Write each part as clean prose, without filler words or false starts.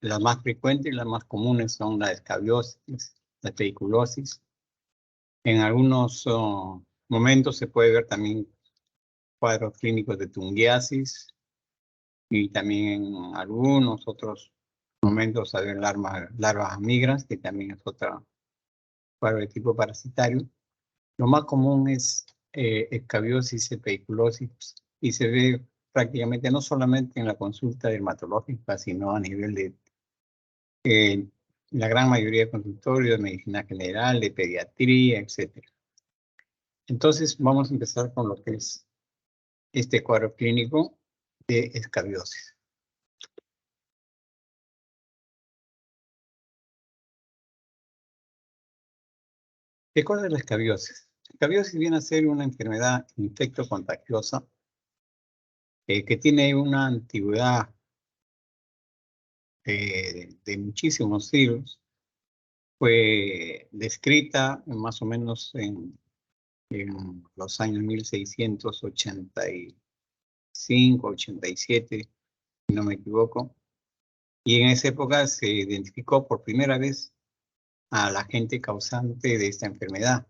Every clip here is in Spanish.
Las más frecuentes y las más comunes son la escabiosis, la pediculosis. En algunos momentos se puede ver también cuadros clínicos de tungiasis y también en algunos otros momentos a ver larvas migras, que también es otra cuadro de tipo parasitario. Lo más común es escabiosis y pediculosis y se ve prácticamente no solamente en la consulta dermatológica, sino a nivel de la gran mayoría de consultorios de medicina general, de pediatría, etc. Entonces vamos a empezar con lo que es este cuadro clínico de escabiosis. ¿Qué cosa es la escabiosis? La escabiosis viene a ser una enfermedad infectocontagiosa que tiene una antigüedad de muchísimos siglos. Fue descrita más o menos en los años 1685, 87, si no me equivoco. Y en esa época se identificó por primera vez al agente causante de esta enfermedad,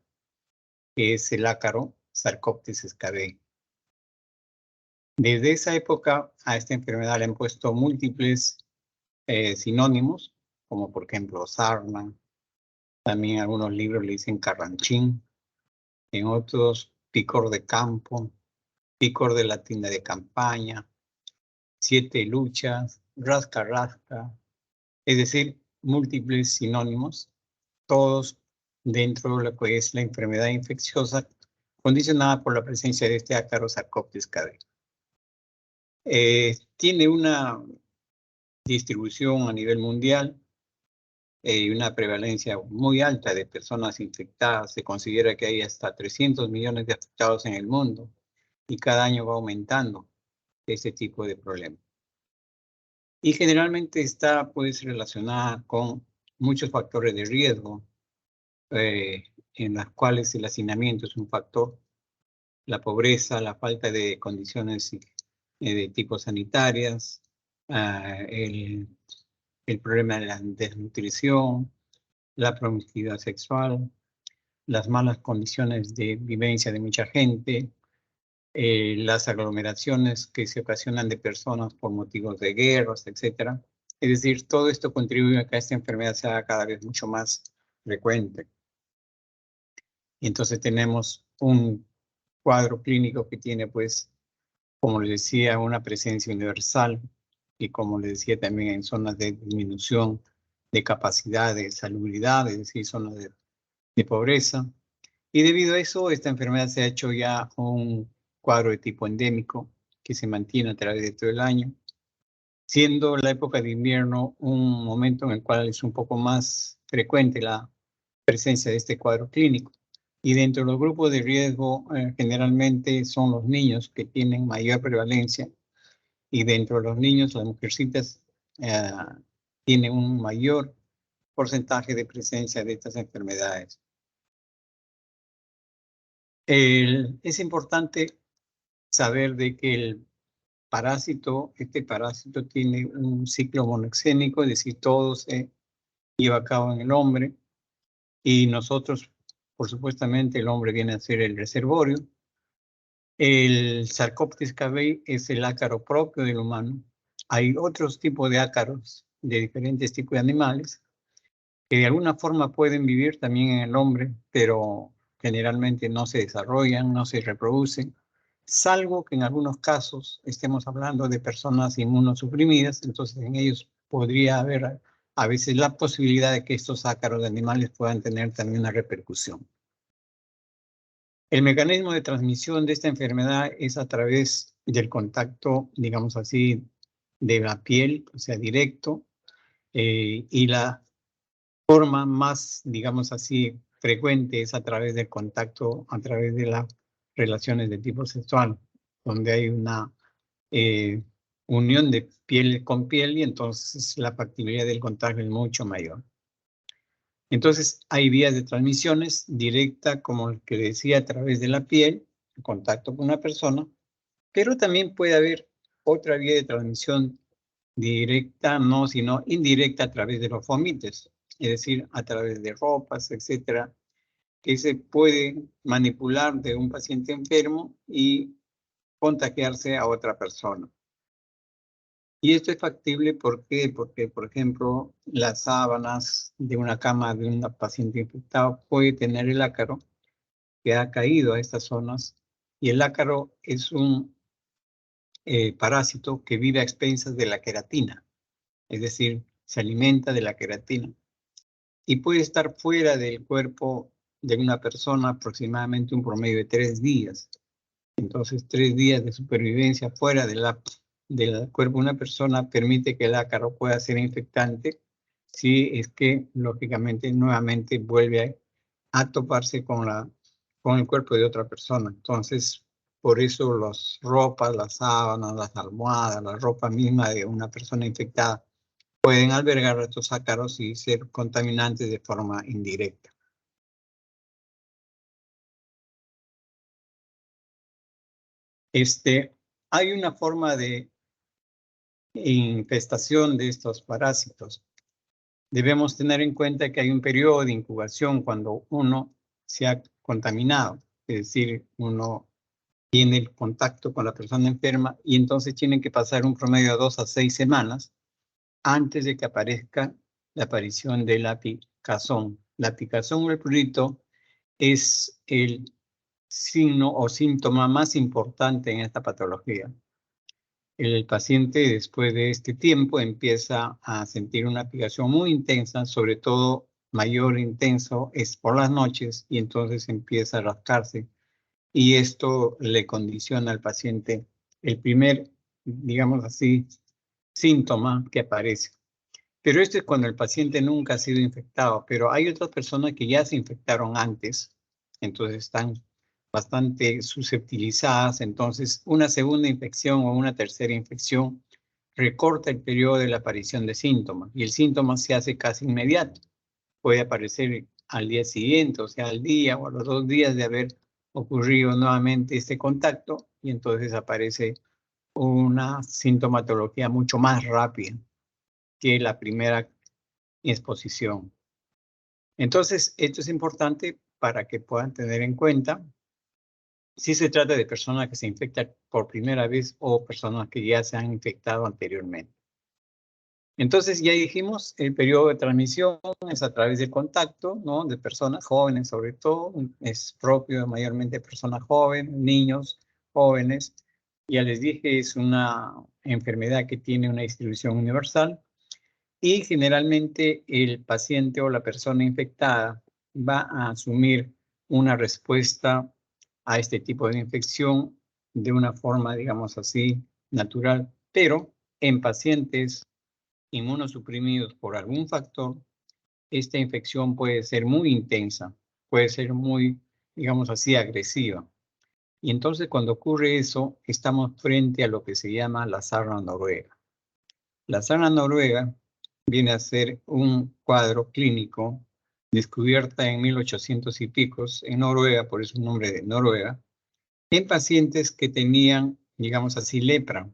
que es el ácaro Sarcoptes scabiei. Desde esa época a esta enfermedad le han puesto múltiples sinónimos, como por ejemplo sarna, también algunos libros le dicen carranchín, en otros picor de campo, picor de la tienda de campaña, 7 luchas, rasca rasca, es decir, múltiples sinónimos, todos dentro de lo que es la enfermedad infecciosa condicionada por la presencia de este ácaro Sarcoptes scabiei. Tiene una distribución a nivel mundial y una prevalencia muy alta de personas infectadas. Se considera que hay hasta 300 millones de afectados en el mundo y cada año va aumentando ese tipo de problemas. Y generalmente está pues relacionada con muchos factores de riesgo, en las cuales el hacinamiento es un factor, la pobreza, la falta de condiciones de tipo sanitarias, el problema de la desnutrición, la promiscuidad sexual, las malas condiciones de vivencia de mucha gente, las aglomeraciones que se ocasionan de personas por motivos de guerras, etc. Es decir, todo esto contribuye a que esta enfermedad sea cada vez mucho más frecuente. Y entonces tenemos un cuadro clínico que tiene, pues, como les decía, una presencia universal y como les decía también en zonas de disminución de capacidad de salubridad, es decir, zonas de pobreza. Y debido a eso, esta enfermedad se ha hecho ya un cuadro de tipo endémico que se mantiene a través de todo el año, siendo la época de invierno un momento en el cual es un poco más frecuente la presencia de este cuadro clínico. Y dentro de los grupos de riesgo, generalmente son los niños que tienen mayor prevalencia, y dentro de los niños, las mujercitas tienen un mayor porcentaje de presencia de estas enfermedades. Es importante saber de que el parásito, este parásito tiene un ciclo monoxénico, es decir, todo se lleva a cabo en el hombre y nosotros, por supuestamente, el hombre viene a ser el reservorio. El Sarcoptes scabiei es el ácaro propio del humano. Hay otros tipos de ácaros de diferentes tipos de animales que de alguna forma pueden vivir también en el hombre, pero generalmente no se desarrollan, no se reproducen, salvo que en algunos casos estemos hablando de personas inmunosuprimidas, entonces en ellos podría haber a veces la posibilidad de que estos ácaros de animales puedan tener también una repercusión. El mecanismo de transmisión de esta enfermedad es a través del contacto, digamos así, de la piel, o sea, directo, y la forma más, digamos así, frecuente es a través del contacto, a través de las relaciones de tipo sexual, donde hay una unión de piel con piel y entonces la factibilidad del contagio es mucho mayor. Entonces hay vías de transmisiones directa, como el que decía, a través de la piel, en contacto con una persona, pero también puede haber otra vía de transmisión directa no, sino indirecta a través de los fomites, es decir, a través de ropas, etcétera, que se puede manipular de un paciente enfermo y contagiarse a otra persona. Y esto es factible, ¿por qué? Porque, por ejemplo, las sábanas de una cama de un paciente infectado puede tener el ácaro que ha caído a estas zonas, y el ácaro es un parásito que vive a expensas de la queratina, es decir, se alimenta de la queratina y puede estar fuera del cuerpo de una persona aproximadamente un promedio de 3 días. Entonces, 3 días de supervivencia fuera del cuerpo de una persona permite que el ácaro pueda ser infectante si es que, lógicamente, nuevamente vuelve a toparse con el cuerpo de otra persona. Entonces, por eso las ropas, las sábanas, las almohadas, la ropa misma de una persona infectada pueden albergar estos ácaros y ser contaminantes de forma indirecta. Hay una forma de infestación de estos parásitos. Debemos tener en cuenta que hay un periodo de incubación cuando uno se ha contaminado, es decir, uno tiene el contacto con la persona enferma y entonces tienen que pasar un promedio de 2 a 6 semanas antes de que aparezca la aparición de la picazón. La picazón o el prurito es el signo o síntoma más importante en esta patología. El paciente después de este tiempo empieza a sentir una picazón muy intensa, sobre todo mayor intenso es por las noches y entonces empieza a rascarse y esto le condiciona al paciente el primer, digamos así, síntoma que aparece. Pero esto es cuando el paciente nunca ha sido infectado, pero hay otras personas que ya se infectaron antes, entonces están bastante susceptibilizadas, entonces una segunda infección o una tercera infección recorta el periodo de la aparición de síntomas y el síntoma se hace casi inmediato. Puede aparecer al día siguiente, o sea, al día o a los 2 días de haber ocurrido nuevamente este contacto y entonces aparece una sintomatología mucho más rápida que la primera exposición. Entonces, esto es importante para que puedan tener en cuenta si se trata de personas que se infectan por primera vez o personas que ya se han infectado anteriormente. Entonces, ya dijimos, el periodo de transmisión es a través del contacto, ¿no? De personas jóvenes, sobre todo, es propio mayormente de personas jóvenes, niños, jóvenes. Ya les dije, es una enfermedad que tiene una distribución universal y generalmente el paciente o la persona infectada va a asumir una respuesta a este tipo de infección de una forma, digamos así, natural, pero en pacientes inmunosuprimidos por algún factor, esta infección puede ser muy intensa, puede ser muy, digamos así, agresiva. Y entonces cuando ocurre eso, estamos frente a lo que se llama la sarna noruega. La sarna noruega viene a ser un cuadro clínico descubierta en 1800 y picos en Noruega, por eso el nombre de Noruega, en pacientes que tenían, digamos así, lepra.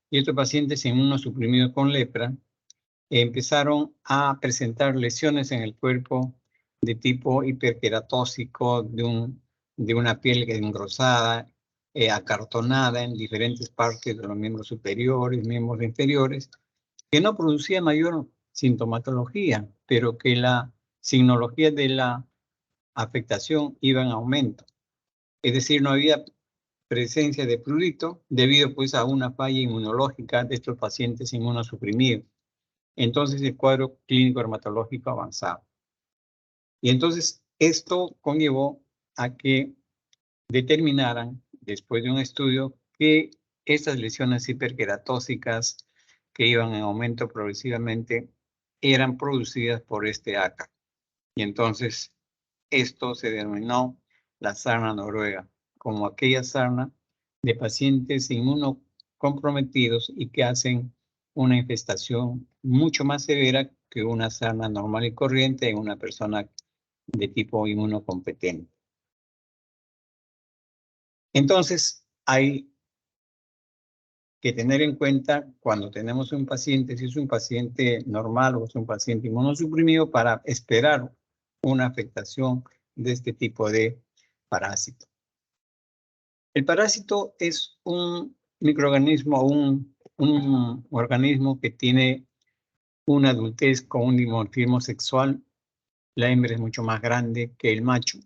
Y estos pacientes inmunosuprimidos con lepra empezaron a presentar lesiones en el cuerpo de tipo hiperqueratósico, de una piel engrosada, acartonada en diferentes partes de los miembros superiores, miembros inferiores, que no producía mayor sintomatología, pero que la signología de la afectación iba en aumento. Es decir, no había presencia de prurito debido pues a una falla inmunológica de estos pacientes inmunosuprimidos. Entonces el cuadro clínico dermatológico avanzaba. Y entonces esto conllevó a que determinaran, después de un estudio, que estas lesiones hiperqueratósicas que iban en aumento progresivamente eran producidas por este ácaro. Y entonces esto se denominó la sarna noruega, como aquella sarna de pacientes inmunocomprometidos y que hacen una infestación mucho más severa que una sarna normal y corriente en una persona de tipo inmunocompetente. Entonces, hay que tener en cuenta cuando tenemos un paciente, si es un paciente normal o es un paciente inmunosuprimido, para esperar una afectación de este tipo de parásito. El parásito es un microorganismo, un organismo que tiene una adultez con un dimorfismo sexual. La hembra es mucho más grande que el macho.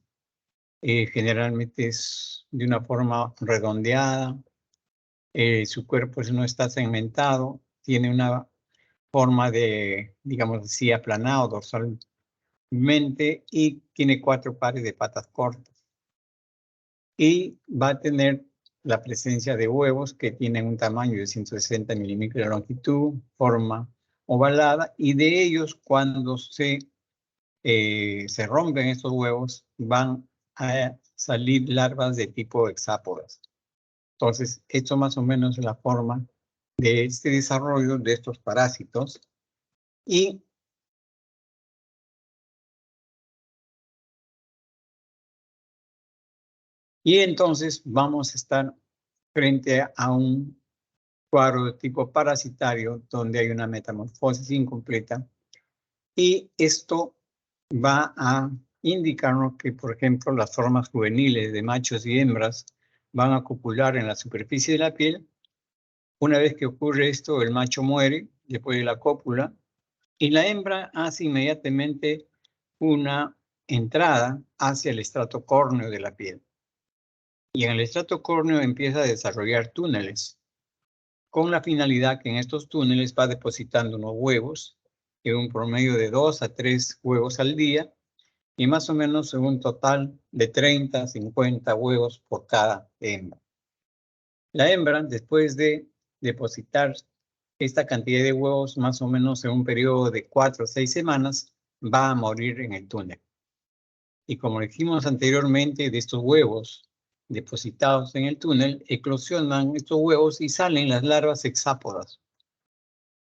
Generalmente es de una forma redondeada. Su cuerpo no está segmentado. Tiene una forma de, digamos así, aplanado dorsalmente y tiene 4 pares de patas cortas. Y va a tener la presencia de huevos que tienen un tamaño de 160 milímetros de longitud, forma ovalada, y de ellos cuando se rompen estos huevos van a salir larvas de tipo hexápodas. Entonces, esto más o menos es la forma de este desarrollo de estos parásitos. Y entonces vamos a estar frente a un cuadro de tipo parasitario donde hay una metamorfosis incompleta. Y esto va a indicarnos que, por ejemplo, las formas juveniles de machos y hembras van a copular en la superficie de la piel. Una vez que ocurre esto, el macho muere después de la cópula y la hembra hace inmediatamente una entrada hacia el estrato córneo de la piel. Y en el estrato córneo empieza a desarrollar túneles, con la finalidad que en estos túneles va depositando unos huevos, en un promedio de 2 a 3 huevos al día, y más o menos en un total de 30 a 50 huevos por cada hembra. La hembra, después de depositar esta cantidad de huevos, más o menos en un periodo de 4 o 6 semanas, va a morir en el túnel. Y como dijimos anteriormente, de estos huevos depositados en el túnel, eclosionan estos huevos y salen las larvas hexápodas.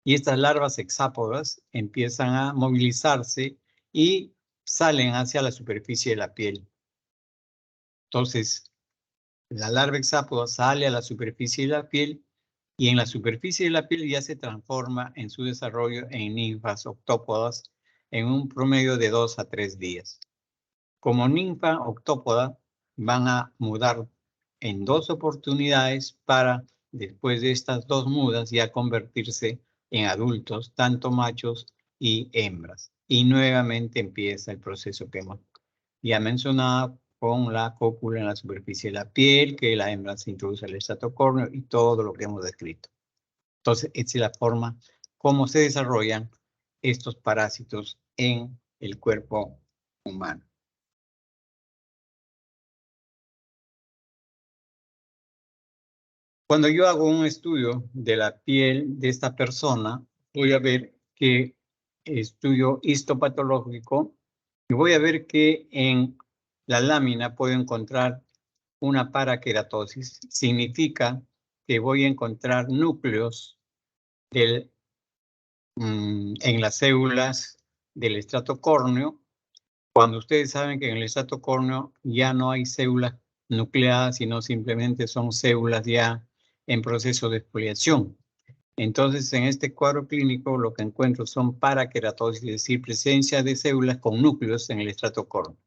Y estas larvas hexápodas empiezan a movilizarse y salen hacia la superficie de la piel. Entonces, la larva hexápoda sale a la superficie de la piel y en la superficie de la piel ya se transforma en su desarrollo en ninfas octópodas en un promedio de 2 a 3 días. Como ninfa octópoda van a mudar en 2 oportunidades para, después de estas 2 mudas, ya convertirse en adultos, tanto machos y hembras. Y nuevamente empieza el proceso que hemos ya mencionado con la cópula en la superficie de la piel, que la hembra se introduce al estrato córneo y todo lo que hemos descrito. Entonces, esta es la forma como se desarrollan estos parásitos en el cuerpo humano. Cuando yo hago un estudio de la piel de esta persona, voy a ver que estudio histopatológico y voy a ver que en la lámina puedo encontrar una paraqueratosis. Significa que voy a encontrar núcleos en las células del estrato córneo, cuando ustedes saben que en el estrato córneo ya no hay células nucleadas, sino simplemente son células ya en proceso de exfoliación. Entonces, en este cuadro clínico lo que encuentro son paraqueratosis, es decir, presencia de células con núcleos en el estrato córneo.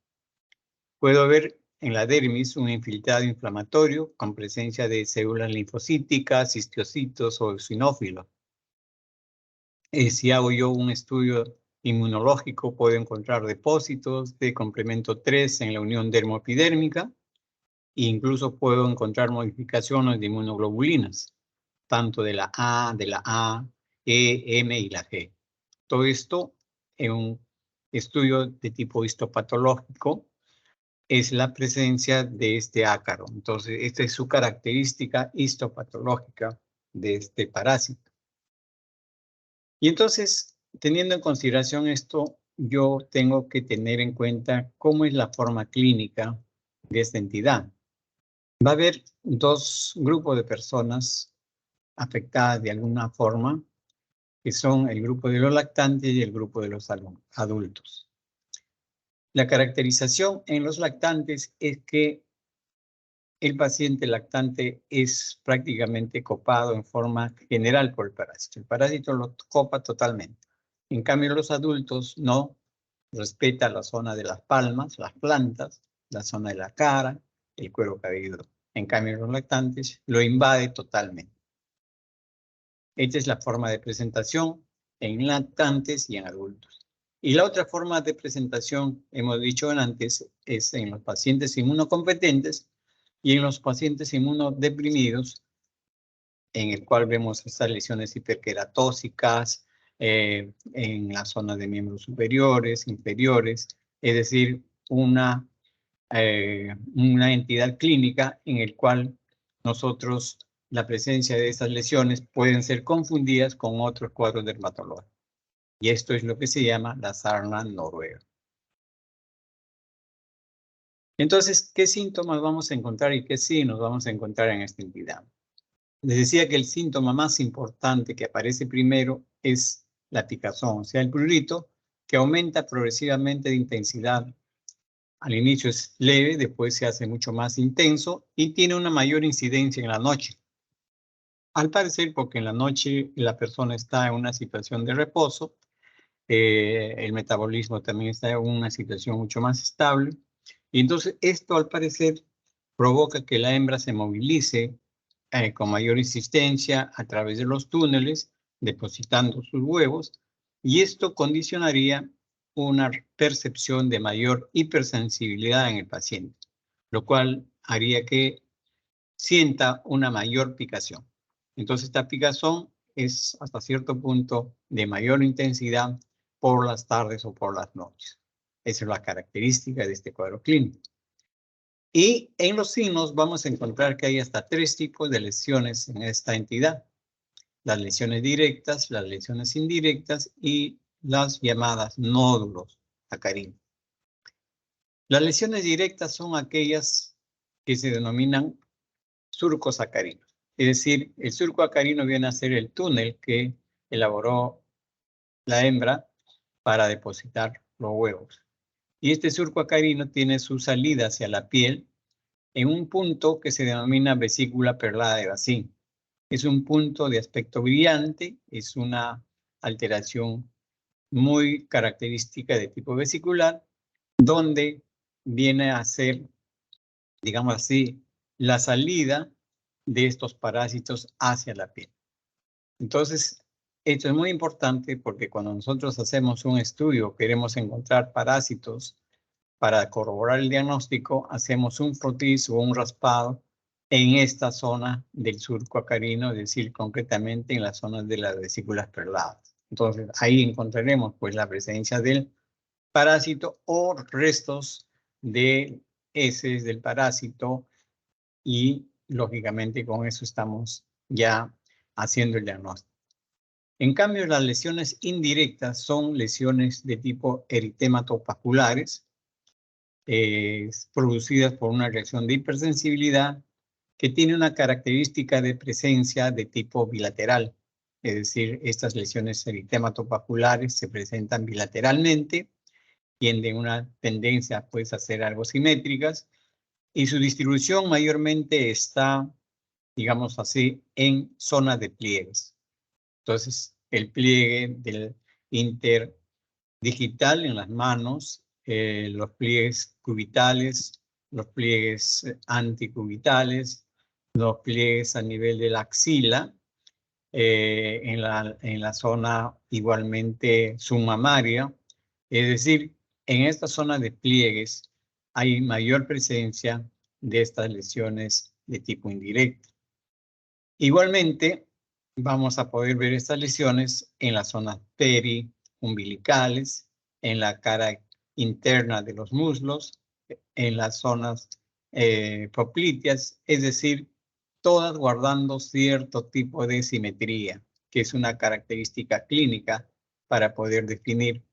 Puedo ver en la dermis un infiltrado inflamatorio con presencia de células linfocíticas, histocitos o eosinófilos. Si hago yo un estudio inmunológico, puedo encontrar depósitos de complemento 3 en la unión dermoepidérmica e incluso puedo encontrar modificaciones de inmunoglobulinas, tanto de la A, E, M y la G. Todo esto en un estudio de tipo histopatológico es la presencia de este ácaro. Entonces, esta es su característica histopatológica de este parásito. Y entonces, teniendo en consideración esto, yo tengo que tener en cuenta cómo es la forma clínica de esta entidad. Va a haber 2 grupos de personas afectadas de alguna forma, que son el grupo de los lactantes y el grupo de los adultos. La caracterización en los lactantes es que el paciente lactante es prácticamente copado en forma general por el parásito. El parásito lo copa totalmente. En cambio, los adultos no respeta la zona de las palmas, las plantas, la zona de la cara, el cuero cabelludo. En cambio, los lactantes lo invade totalmente. Esta es la forma de presentación en lactantes y en adultos. Y la otra forma de presentación, hemos dicho antes, es en los pacientes inmunocompetentes y en los pacientes inmunodeprimidos, en el cual vemos estas lesiones hiperqueratóxicas en la zona de miembros superiores, inferiores, es decir, una entidad clínica en el cual nosotros, la presencia de estas lesiones pueden ser confundidas con otros cuadros dermatológicos. Y esto es lo que se llama la sarna noruega. Entonces, ¿qué síntomas vamos a encontrar y qué signos vamos a encontrar en esta entidad? Les decía que el síntoma más importante que aparece primero es la picazón, o sea, el prurito, que aumenta progresivamente de intensidad. Al inicio es leve, después se hace mucho más intenso y tiene una mayor incidencia en la noche. Al parecer, porque en la noche la persona está en una situación de reposo, el metabolismo también está en una situación mucho más estable. Y entonces esto al parecer provoca que la hembra se movilice con mayor insistencia a través de los túneles, depositando sus huevos, y esto condicionaría una percepción de mayor hipersensibilidad en el paciente, lo cual haría que sienta una mayor picación. Entonces esta picazón es hasta cierto punto de mayor intensidad por las tardes o por las noches. Esa es la característica de este cuadro clínico. Y en los signos vamos a encontrar que hay hasta 3 tipos de lesiones en esta entidad. Las lesiones directas, las lesiones indirectas y las llamadas nódulos acarinos. Las lesiones directas son aquellas que se denominan surcos acarinos. Es decir, el surco acarino viene a ser el túnel que elaboró la hembra para depositar los huevos. Y este surco acarino tiene su salida hacia la piel en un punto que se denomina vesícula perlada de Bassin. Es un punto de aspecto brillante, es una alteración muy característica de tipo vesicular, donde viene a ser, digamos así, la salida de estos parásitos hacia la piel. Entonces, esto es muy importante porque cuando nosotros hacemos un estudio, queremos encontrar parásitos para corroborar el diagnóstico, hacemos un frotis o un raspado en esta zona del surco acarino, es decir, concretamente en las zonas de las vesículas perladas. Entonces, ahí encontraremos pues la presencia del parásito o restos de heces del parásito y, lógicamente, con eso estamos ya haciendo el diagnóstico. En cambio, las lesiones indirectas son lesiones de tipo eritematopapular, producidas por una reacción de hipersensibilidad que tiene una característica de presencia de tipo bilateral. Es decir, estas lesiones eritematopapular se presentan bilateralmente, tienen una tendencia pues, a ser algo simétricas y su distribución mayormente está, digamos así, en zonas de pliegues. Entonces, el pliegue del interdigital en las manos, los pliegues cubitales, los pliegues anticubitales, los pliegues a nivel de la axila, en la zona igualmente submamaria. Es decir, en esta zona de pliegues hay mayor presencia de estas lesiones de tipo indirecto. Igualmente, vamos a poder ver estas lesiones en las zonas periumbilicales, en la cara interna de los muslos, en las zonas popliteas, es decir, todas guardando cierto tipo de simetría, que es una característica clínica para poder definir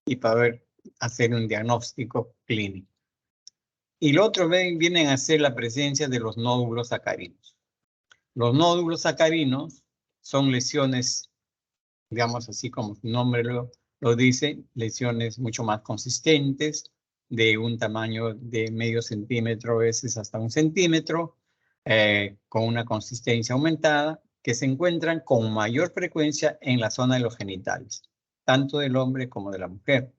y poder hacer un diagnóstico clínico. Y lo otro vienen a ser la presencia de los nódulos acarinos. Los nódulos acarinos son lesiones, digamos así como su nombre lo dice, lesiones mucho más consistentes, de un tamaño de medio centímetro, a veces hasta 1 centímetro, con una consistencia aumentada, que se encuentran con mayor frecuencia en la zona de los genitales, tanto del hombre como de la mujer.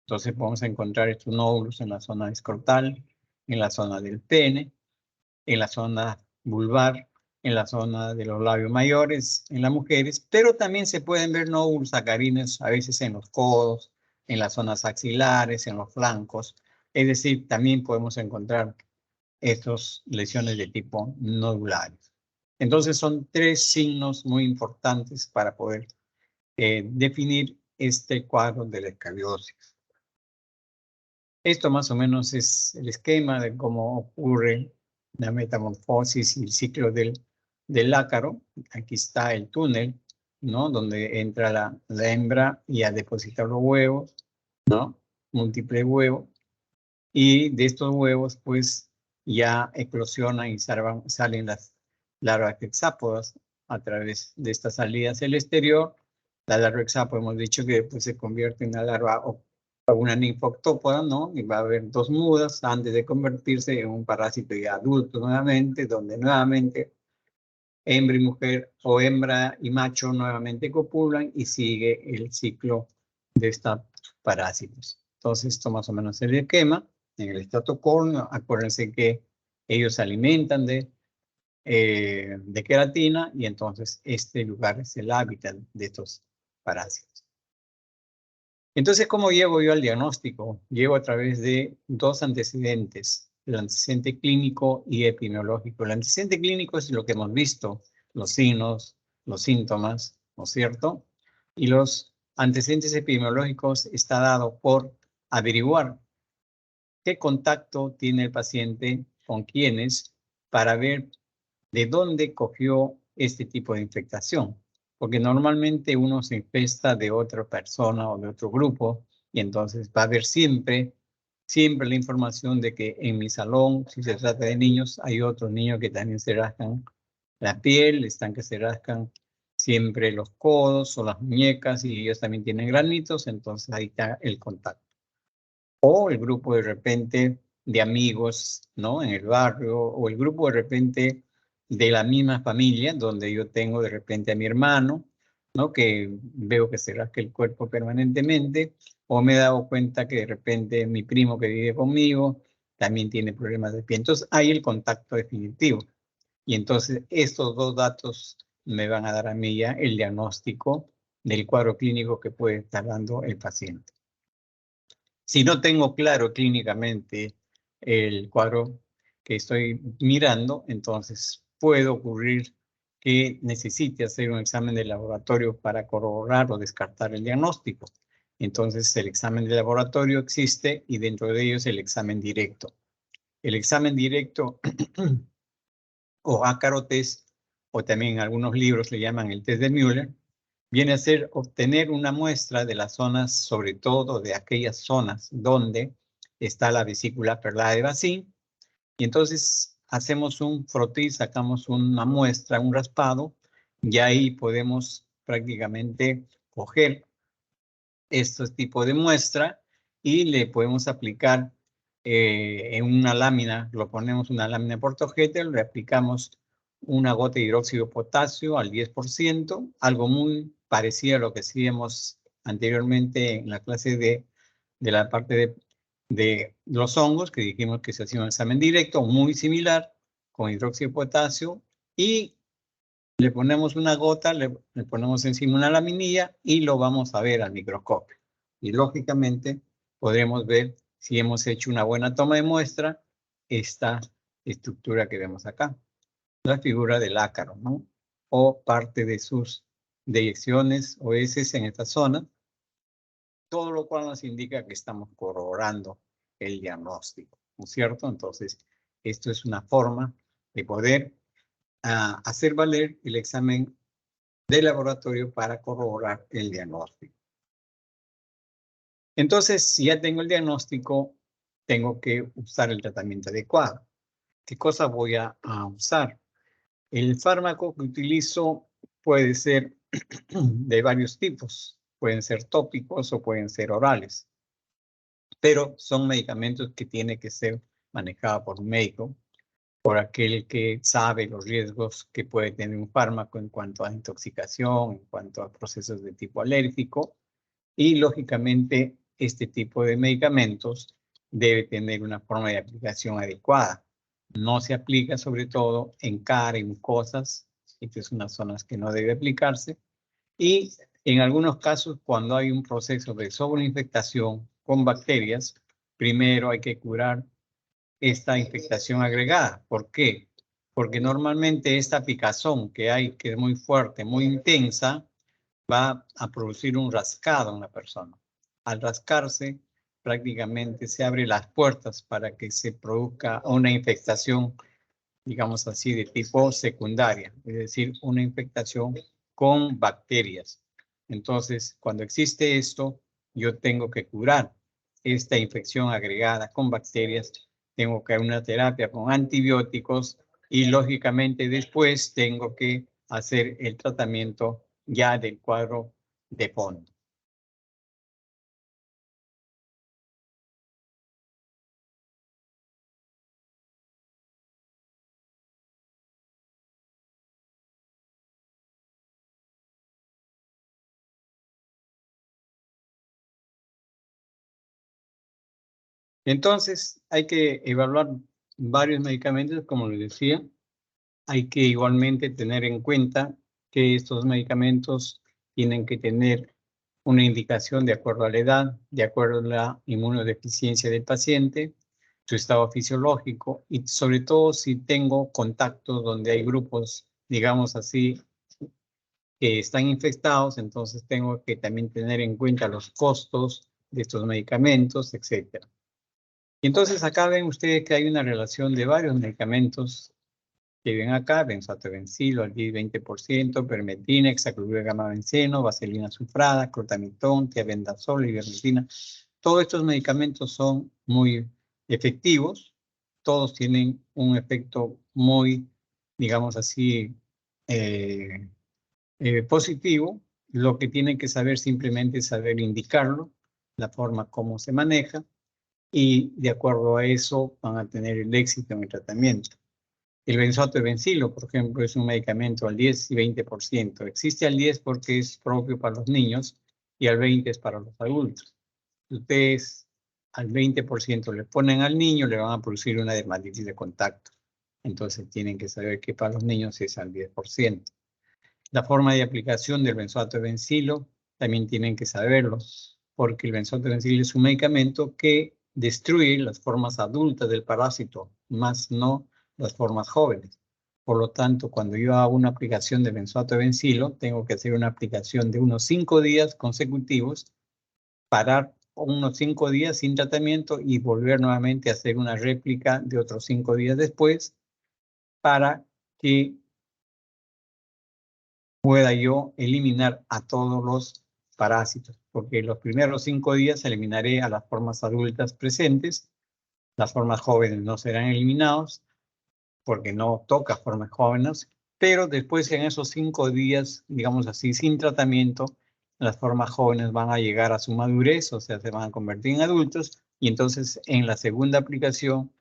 Entonces vamos a encontrar estos nódulos en la zona escrotal, en la zona del pene, en la zona vulvar, en la zona de los labios mayores en las mujeres, pero también se pueden ver nódulos sacarines a veces en los codos, en las zonas axilares, en los flancos. Es decir, también podemos encontrar estas lesiones de tipo nodulares. Entonces son 3 signos muy importantes para poder definir este cuadro de la escoliosis. Esto más o menos es el esquema de cómo ocurre la metamorfosis y el ciclo del ácaro. Aquí está el túnel, ¿no? Donde entra la hembra y a depositar los huevos, ¿no? Múltiples huevos. Y de estos huevos, pues, ya eclosionan y salen las larvas hexápodas a través de estas salidas al exterior. La larva hexápoda hemos dicho que después se convierte en una larva o una ninfoctópoda, ¿no? Y va a haber 2 mudas antes de convertirse en un parásito ya adulto nuevamente, donde nuevamente hembra y mujer o hembra y macho nuevamente copulan y sigue el ciclo de estos parásitos. Entonces, esto más o menos es el esquema. En el estrato córneo, acuérdense que ellos se alimentan de queratina y entonces este lugar es el hábitat de estos parásitos. Entonces, ¿cómo llego yo al diagnóstico? Llego a través de 2 antecedentes, el antecedente clínico y epidemiológico. El antecedente clínico es lo que hemos visto, los signos, los síntomas, ¿no es cierto? Y los antecedentes epidemiológicos está dado por averiguar qué contacto tiene el paciente con quiénes para ver de dónde cogió este tipo de infectación. Porque normalmente uno se infesta de otra persona o de otro grupo y entonces va a haber siempre la información de que en mi salón, si se trata de niños, hay otros niños que también se rascan la piel, están que se rascan siempre los codos o las muñecas y ellos también tienen granitos, entonces ahí está el contacto. O el grupo de repente de amigos, ¿no? En el barrio, o el grupo de repente de la misma familia, donde yo tengo de repente a mi hermano, ¿no? Que veo que se rasca el cuerpo permanentemente, o me he dado cuenta que de repente mi primo que vive conmigo también tiene problemas de piel. Entonces hay el contacto definitivo. Y entonces estos 2 datos me van a dar a mí ya el diagnóstico del cuadro clínico que puede estar dando el paciente. Si no tengo claro clínicamente el cuadro que estoy mirando, entonces puede ocurrir que necesite hacer un examen de laboratorio para corroborar o descartar el diagnóstico. Entonces el examen de laboratorio existe y dentro de ellos el examen directo. El examen directo o ácaro test, o también en algunos libros le llaman el test de Müller, viene a ser obtener una muestra de las zonas, sobre todo de aquellas zonas donde está la vesícula perlada de Bacin, y entonces hacemos un frotis, sacamos una muestra, un raspado, y ahí podemos prácticamente coger este tipo de muestra y le podemos aplicar en una lámina, lo ponemos una lámina portojeter, le aplicamos una gota de hidróxido de potasio al 10%, algo muy parecido a lo que hacíamos anteriormente en la clase de la parte de los hongos, que dijimos que se hacía un examen directo, muy similar, con hidróxido de potasio, y le ponemos una gota, le ponemos encima una laminilla y lo vamos a ver al microscopio. Y lógicamente podremos ver si hemos hecho una buena toma de muestra esta estructura que vemos acá. La figura del ácaro, ¿no? O parte de sus deyecciones o heces en esta zona. Todo lo cual nos indica que estamos corroborando el diagnóstico, ¿no es cierto? Entonces, esto es una forma de poder hacer valer el examen de laboratorio para corroborar el diagnóstico. Entonces, si ya tengo el diagnóstico, tengo que usar el tratamiento adecuado. ¿Qué cosa voy a usar? El fármaco que utilizo puede ser de varios tipos. Pueden ser tópicos o pueden ser orales. pero son medicamentos que tienen que ser manejados por un médico, por aquel que sabe los riesgos que puede tener un fármaco en cuanto a intoxicación, en cuanto a procesos de tipo alérgico, y lógicamente este tipo de medicamentos debe tener una forma de aplicación adecuada. No se aplica sobre todo en cara y mucosas, estas son unas zonas que no debe aplicarse, y en algunos casos cuando hay un proceso de sobreinfectación con bacterias, primero hay que curar esta infectación agregada. ¿Por qué? Porque normalmente esta picazón que hay, que es muy fuerte, muy intensa, va a producir un rascado en la persona. Al rascarse, prácticamente se abren las puertas para que se produzca una infectación, digamos así, de tipo secundaria, es decir, una infectación con bacterias. Entonces, cuando existe esto, yo tengo que curar esta infección agregada con bacterias, tengo que hacer una terapia con antibióticos y lógicamente después tengo que hacer el tratamiento ya del cuadro de fondo. Entonces, hay que evaluar varios medicamentos, como les decía. Hay que igualmente tener en cuenta que estos medicamentos tienen que tener una indicación de acuerdo a la edad, de acuerdo a la inmunodeficiencia del paciente, su estado fisiológico y sobre todo si tengo contactos donde hay grupos, digamos así, que están infectados, entonces tengo que también tener en cuenta los costos de estos medicamentos, etc. Y entonces acá ven ustedes que hay una relación de varios medicamentos que ven acá: benzoato-bencilo al 10-20%, permetrina, hexacloruro de gamma-benceno, vaselina sulfurada, clotamitón, tiabendazol, ivermectina. Todos estos medicamentos son muy efectivos, todos tienen un efecto muy, digamos así, positivo. Lo que tienen que saber simplemente es saber indicarlo, la forma como se maneja, y de acuerdo a eso van a tener el éxito en el tratamiento. El benzoato-bencilo, por ejemplo, es un medicamento al 10 y 20%. Existe al 10 porque es propio para los niños y al 20 es para los adultos. Si ustedes al 20% le ponen al niño, le van a producir una dermatitis de contacto. Entonces tienen que saber que para los niños es al 10%. La forma de aplicación del benzoato-bencilo también tienen que saberlo, porque el benzoato-bencilo es un medicamento que destruye las formas adultas del parásito, más no las formas jóvenes. Por lo tanto, cuando yo hago una aplicación de benzoato-bencilo, tengo que hacer una aplicación de unos 5 días consecutivos, parar unos 5 días sin tratamiento y volver nuevamente a hacer una réplica de otros 5 días después para que pueda yo eliminar a todos los parásitos, porque los primeros 5 días eliminaré a las formas adultas presentes, las formas jóvenes no serán eliminados, porque no toca formas jóvenes, pero después en esos 5 días, digamos así, sin tratamiento, las formas jóvenes van a llegar a su madurez, o sea, se van a convertir en adultos, y entonces en la segunda aplicación,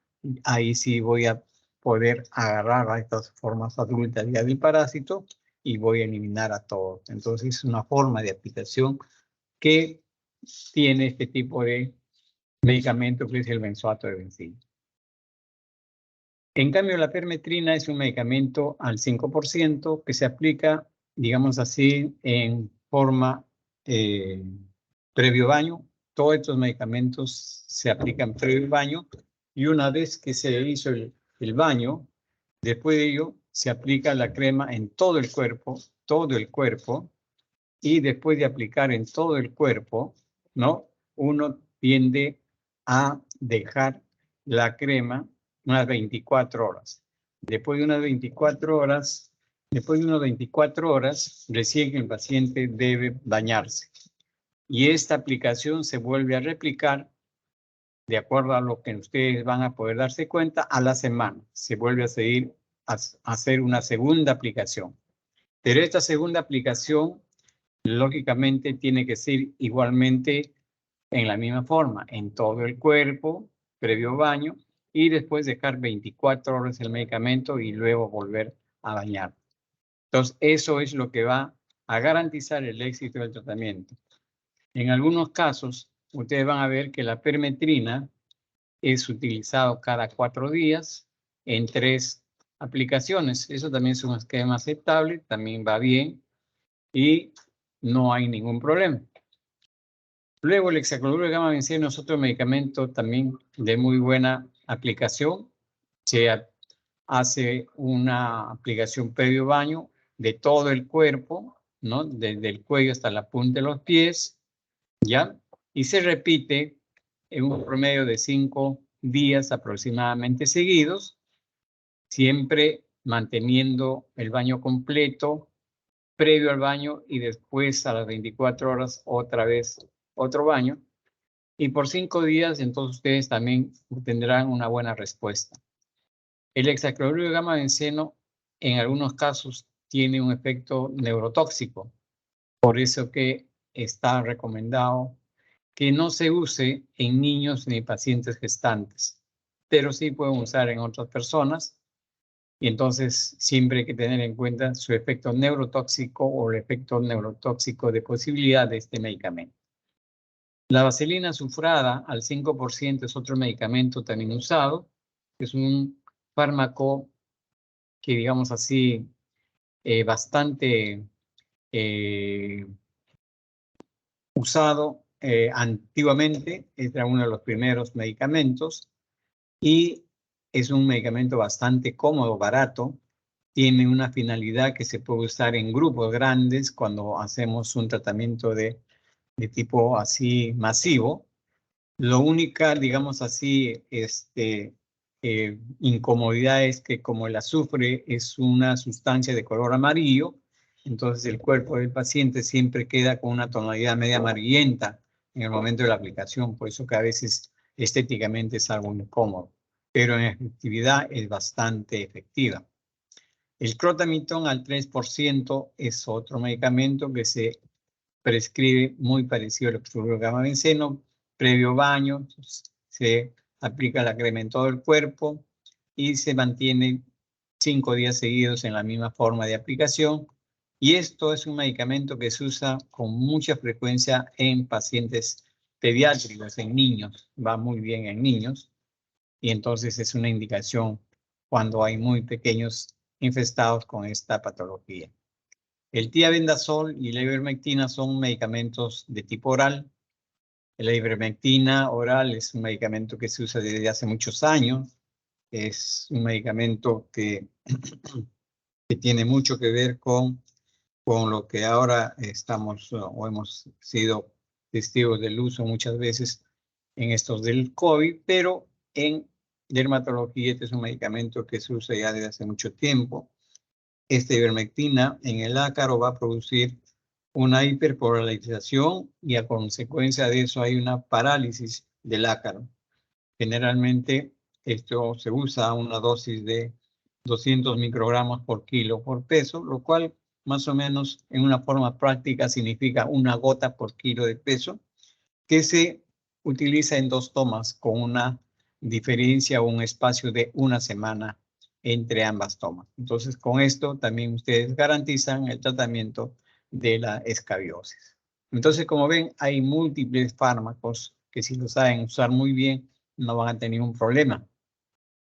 ahí sí voy a poder agarrar a estas formas adultas ya del parásito y voy a eliminar a todos. Entonces es una forma de aplicación que tiene este tipo de medicamento que es el benzoato-bencilo. En cambio, la permetrina es un medicamento al 5% que se aplica, digamos así, en forma previo baño. Todos estos medicamentos se aplican previo baño y una vez que se hizo el baño, después de ello se aplica la crema en todo el cuerpo, y después de aplicar en todo el cuerpo, ¿no? Uno tiende a dejar la crema unas 24 horas. Después de unas 24 horas, recién el paciente debe bañarse. Y esta aplicación se vuelve a replicar, de acuerdo a lo que ustedes van a poder darse cuenta, a la semana. Se vuelve a seguir a hacer una segunda aplicación. Pero esta segunda aplicación lógicamente tiene que ser igualmente en la misma forma, en todo el cuerpo, previo baño, y después dejar 24 horas el medicamento y luego volver a bañar. Entonces, eso es lo que va a garantizar el éxito del tratamiento. En algunos casos, ustedes van a ver que la permetrina es utilizado cada 4 días en 3 aplicaciones. Eso también es un esquema aceptable, también va bien y no hay ningún problema. Luego, el hexacloruro de gamma benceno es otro medicamento también de muy buena aplicación. Se hace una aplicación previo baño de todo el cuerpo, ¿no? Desde el cuello hasta la punta de los pies, ¿ya? Y se repite en un promedio de 5 días aproximadamente seguidos, siempre manteniendo el baño completo, previo al baño y después a las 24 horas otra vez otro baño. Y por 5 días, entonces ustedes también tendrán una buena respuesta. El hexacloruro de gamma benceno en algunos casos tiene un efecto neurotóxico. Por eso que está recomendado que no se use en niños ni pacientes gestantes, pero sí pueden usar en otras personas. Y entonces siempre hay que tener en cuenta su efecto neurotóxico o el efecto neurotóxico de posibilidad de este medicamento. La vaselina sulfurada al 5% es otro medicamento también usado. Es un fármaco que, digamos así, bastante usado antiguamente. Era uno de los primeros medicamentos y es un medicamento bastante cómodo, barato. Tiene una finalidad que se puede usar en grupos grandes cuando hacemos un tratamiento de tipo así masivo. Lo única, digamos así, incomodidad es que como el azufre es una sustancia de color amarillo, entonces el cuerpo del paciente siempre queda con una tonalidad media amarillenta en el momento de la aplicación, por eso que a veces estéticamente es algo incómodo, pero en efectividad es bastante efectiva. El clotrimazol al 3% es otro medicamento que se prescribe muy parecido al hexacloruro de gamma benceno, previo baño, se aplica la crema en todo el cuerpo y se mantiene 5 días seguidos en la misma forma de aplicación. Y esto es un medicamento que se usa con mucha frecuencia en pacientes pediátricos, en niños, va muy bien en niños, y entonces es una indicación cuando hay muy pequeños infestados con esta patología. El tiabendazol y la ivermectina son medicamentos de tipo oral. La ivermectina oral es un medicamento que se usa desde hace muchos años. Es un medicamento que tiene mucho que ver con lo que ahora estamos o hemos sido testigos del uso muchas veces en estos del COVID, pero en dermatología este es un medicamento que se usa ya desde hace mucho tiempo. Esta ivermectina en el ácaro va a producir una hiperpolarización y a consecuencia de eso hay una parálisis del ácaro. Generalmente esto se usa a una dosis de 200 microgramos por kilo por peso, lo cual más o menos en una forma práctica significa una gota por kilo de peso que se utiliza en 2 tomas con una diferencia o un espacio de una semana entre ambas tomas. Entonces, con esto también ustedes garantizan el tratamiento de la escabiosis. Entonces, como ven, hay múltiples fármacos que si lo saben usar muy bien, no van a tener un problema.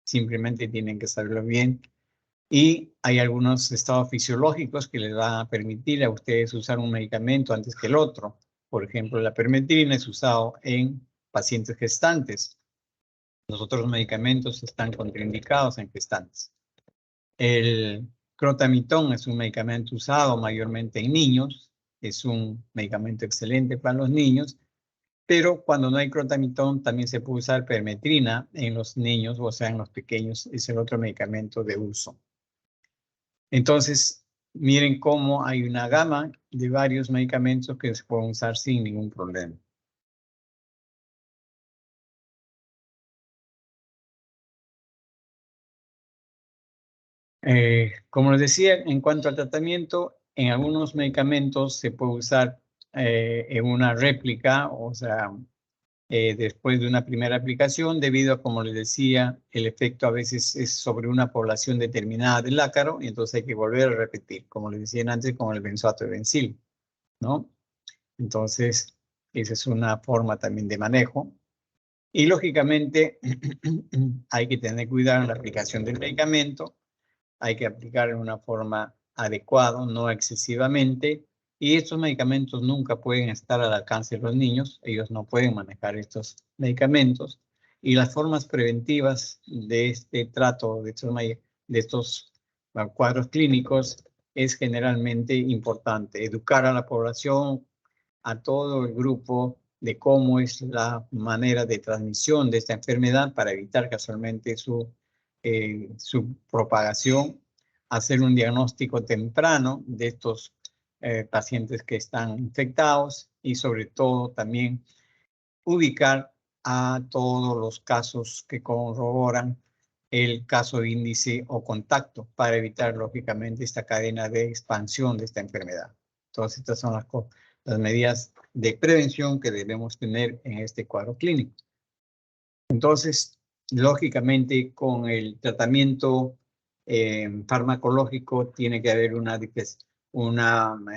Simplemente tienen que saberlo bien. Y hay algunos estados fisiológicos que les van a permitir a ustedes usar un medicamento antes que el otro. Por ejemplo, la permetrina es usado en pacientes gestantes. Los otros medicamentos están contraindicados en gestantes. El clotrimazol es un medicamento usado mayormente en niños. Es un medicamento excelente para los niños. Pero cuando no hay clotrimazol, también se puede usar permetrina en los niños, o sea, en los pequeños. Es el otro medicamento de uso. Entonces, miren cómo hay una gama de varios medicamentos que se pueden usar sin ningún problema. Como les decía, en cuanto al tratamiento, en algunos medicamentos se puede usar en una réplica, o sea, después de una primera aplicación, debido a, como les decía, el efecto a veces es sobre una población determinada del ácaro, y entonces hay que volver a repetir, como les decía antes, con el benzoato de benzil, ¿no? Entonces, esa es una forma también de manejo. Y lógicamente, hay que tener cuidado en la aplicación del medicamento, hay que aplicar en una forma adecuada, no excesivamente, y estos medicamentos nunca pueden estar al alcance de los niños, ellos no pueden manejar estos medicamentos, y las formas preventivas de este trato, de estos cuadros clínicos, es generalmente importante. Educar a la población, a todo el grupo, de cómo es la manera de transmisión de esta enfermedad para evitar casualmente su propagación, hacer un diagnóstico temprano de estos pacientes que están infectados y sobre todo también ubicar a todos los casos que corroboran el caso de índice o contacto para evitar lógicamente esta cadena de expansión de esta enfermedad. Todas estas son las medidas de prevención que debemos tener en este cuadro clínico. Entonces, lógicamente, con el tratamiento farmacológico tiene que haber una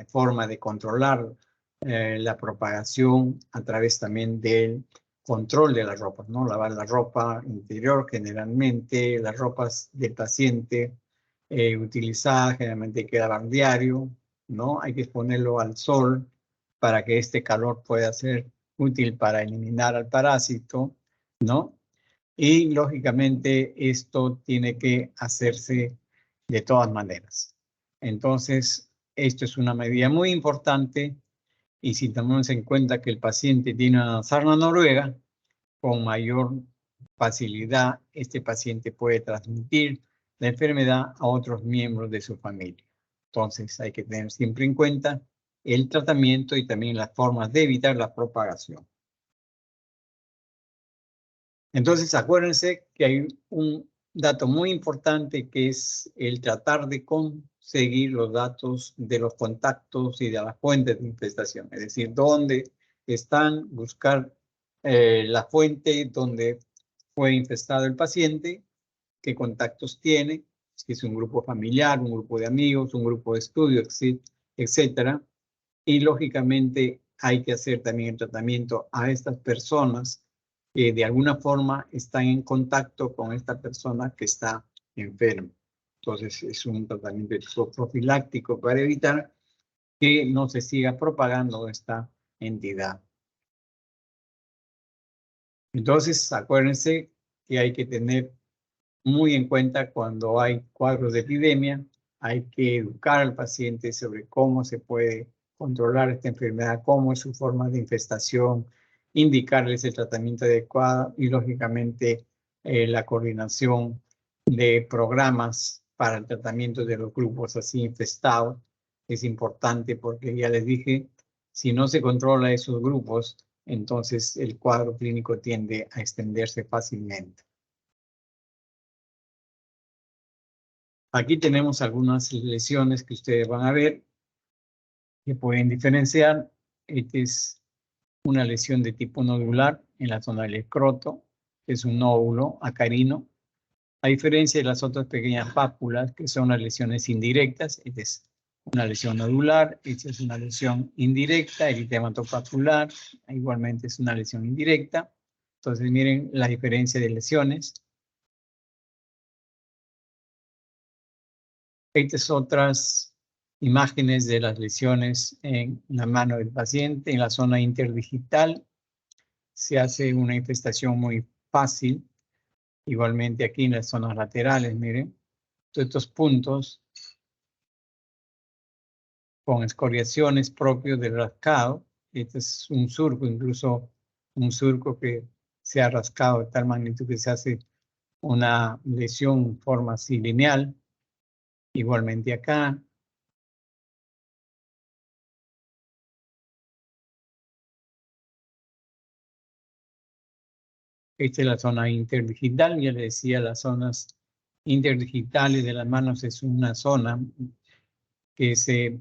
forma de controlar la propagación a través también del control de la ropa, ¿no? Lavar la ropa interior, generalmente las ropas del paciente utilizadas, generalmente hay que lavar diario, ¿no? Hay que exponerlo al sol para que este calor pueda ser útil para eliminar al parásito, ¿no? Y lógicamente esto tiene que hacerse de todas maneras. Entonces, esto es una medida muy importante y si tomamos en cuenta que el paciente tiene una sarna noruega, con mayor facilidad este paciente puede transmitir la enfermedad a otros miembros de su familia. Entonces, hay que tener siempre en cuenta el tratamiento y también las formas de evitar la propagación. Entonces, acuérdense que hay un dato muy importante que es el tratar de conseguir los datos de los contactos y de las fuentes de infestación. Es decir, dónde están, buscar la fuente donde fue infestado el paciente, qué contactos tiene, si es un grupo familiar, un grupo de amigos, un grupo de estudio, etcétera. Y lógicamente hay que hacer también el tratamiento a estas personas que de alguna forma están en contacto con esta persona que está enferma. Entonces es un tratamiento profiláctico para evitar que no se siga propagando esta entidad. Entonces acuérdense que hay que tener muy en cuenta cuando hay cuadros de epidemia, hay que educar al paciente sobre cómo se puede controlar esta enfermedad, cómo es su forma de infestación, indicarles el tratamiento adecuado y lógicamente la coordinación de programas para el tratamiento de los grupos así infestados es importante porque ya les dije, si no se controla esos grupos, entonces el cuadro clínico tiende a extenderse fácilmente. Aquí tenemos algunas lesiones que ustedes van a ver que pueden diferenciar. Esta es una lesión de tipo nodular en la zona del escroto, que es un nódulo acarino. A diferencia de las otras pequeñas pápulas, que son las lesiones indirectas, esta es una lesión nodular, esta es una lesión indirecta, eritema papular, igualmente es una lesión indirecta. Entonces miren la diferencia de lesiones. Estas otras imágenes de las lesiones en la mano del paciente, en la zona interdigital, se hace una infestación muy fácil. Igualmente aquí en las zonas laterales, miren, todos estos puntos con escoriaciones propios del rascado. Este es un surco, incluso un surco que se ha rascado de tal magnitud que se hace una lesión en forma así lineal. Igualmente acá. Esta es la zona interdigital, ya les decía, las zonas interdigitales de las manos es una zona que se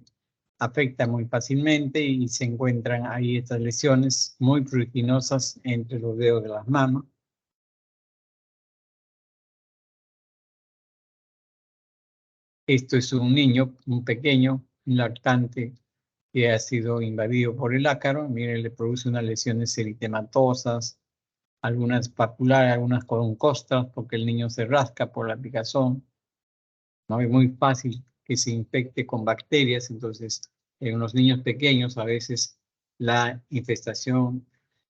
afecta muy fácilmente y se encuentran ahí estas lesiones muy pruriginosas entre los dedos de las manos. Esto es un niño, un pequeño, un lactante que ha sido invadido por el ácaro. Miren, le produce unas lesiones eritematosas, algunas papulares, algunas con costras, porque el niño se rasca por la picazón. ¿No? Es muy fácil que se infecte con bacterias, entonces en los niños pequeños a veces la infestación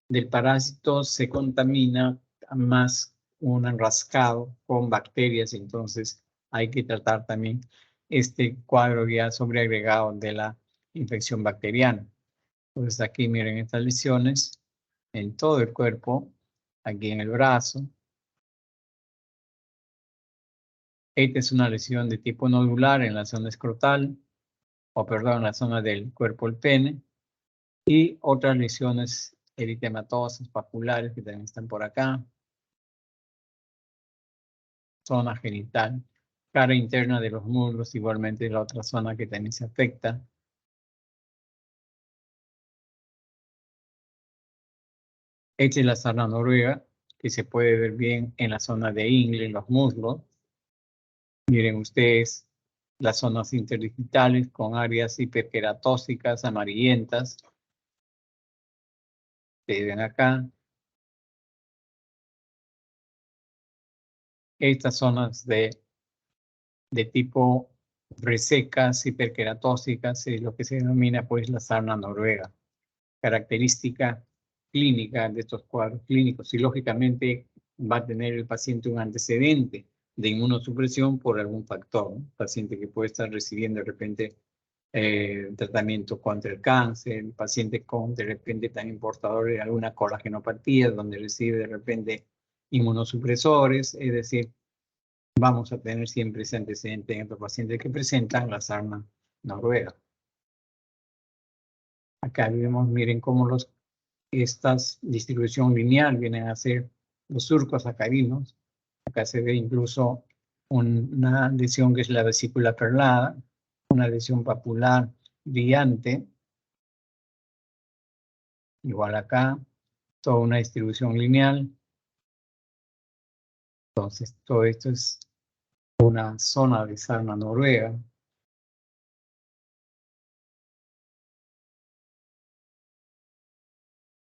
del parásito se contamina más un rascado con bacterias, entonces hay que tratar también este cuadro ya sobreagregado de la infección bacteriana. Entonces aquí miren estas lesiones en todo el cuerpo, aquí en el brazo. Esta es una lesión de tipo nodular en la zona escrotal, o perdón, en la zona del cuerpo del pene, y otras lesiones eritematosas, papulares, que también están por acá. Zona genital, cara interna de los muslos, igualmente la otra zona que también se afecta. Esta es la sarna noruega, que se puede ver bien en la zona de ingle, en los muslos. Miren ustedes las zonas interdigitales con áreas hiperqueratóxicas, amarillentas. Ustedes ven acá. Estas zonas de tipo resecas, hiperqueratóxicas, es lo que se denomina pues la sarna noruega. Característica clínica de estos cuadros clínicos y lógicamente va a tener el paciente un antecedente de inmunosupresión por algún factor, ¿no? Paciente que puede estar recibiendo de repente tratamiento contra el cáncer, paciente con de repente también portador de alguna colagenopatía donde recibe de repente inmunosupresores, es decir, vamos a tener siempre ese antecedente en los pacientes que presentan la sarna noruega. Acá vemos, miren cómo estas distribución lineal vienen a ser los surcos sacarinos. Acá se ve incluso una lesión que es la vesícula perlada, una lesión papular brillante. Igual acá, toda una distribución lineal. Entonces, todo esto es una zona de sarna noruega.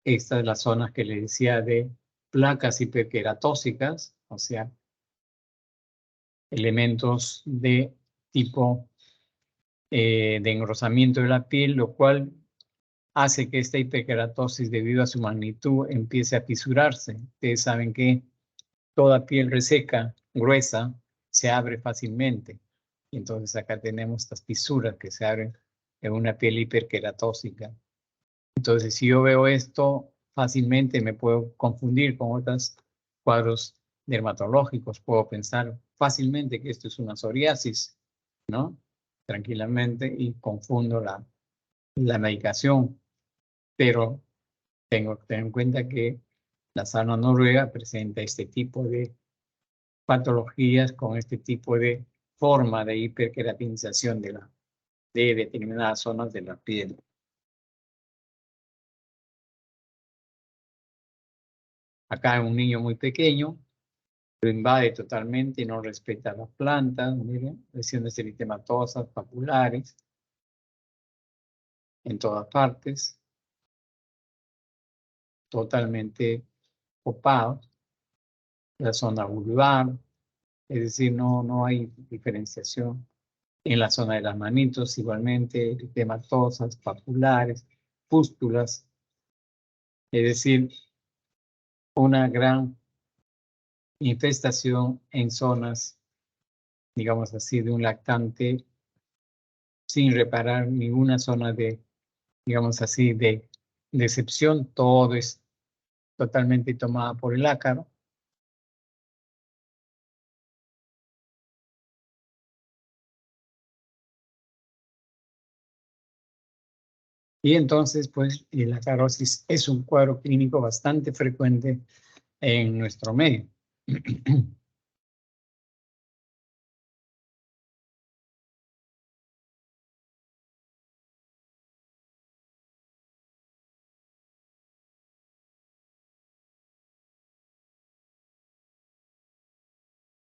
Esta es la zona que les decía de placas hiperqueratóxicas, o sea, elementos de tipo de engrosamiento de la piel, lo cual hace que esta hiperkeratosis, debido a su magnitud, empiece a fisurarse. Ustedes saben que toda piel reseca, gruesa, se abre fácilmente. Y entonces acá tenemos estas fisuras que se abren en una piel hiperqueratósica. Entonces, si yo veo esto, fácilmente me puedo confundir con otros cuadros dermatológicos. Puedo pensar fácilmente que esto es una psoriasis, ¿no? Tranquilamente, y confundo la medicación. Pero tengo que tener en cuenta que la sarna noruega presenta este tipo de patologías con este tipo de forma de hiperqueratinización de determinadas zonas de la piel. Acá un niño muy pequeño lo invade totalmente y no respeta las plantas. Miren, lesiones eritematosas, papulares, en todas partes, totalmente copado. La zona vulvar, es decir, no hay diferenciación. En la zona de las manitos, igualmente, eritematosas, papulares, pústulas, es decir, una gran infestación en zonas, digamos así, de un lactante sin reparar ninguna zona de, digamos así, de excepción. Todo es totalmente tomada por el ácaro. Y entonces, pues, la acarosis es un cuadro clínico bastante frecuente en nuestro medio.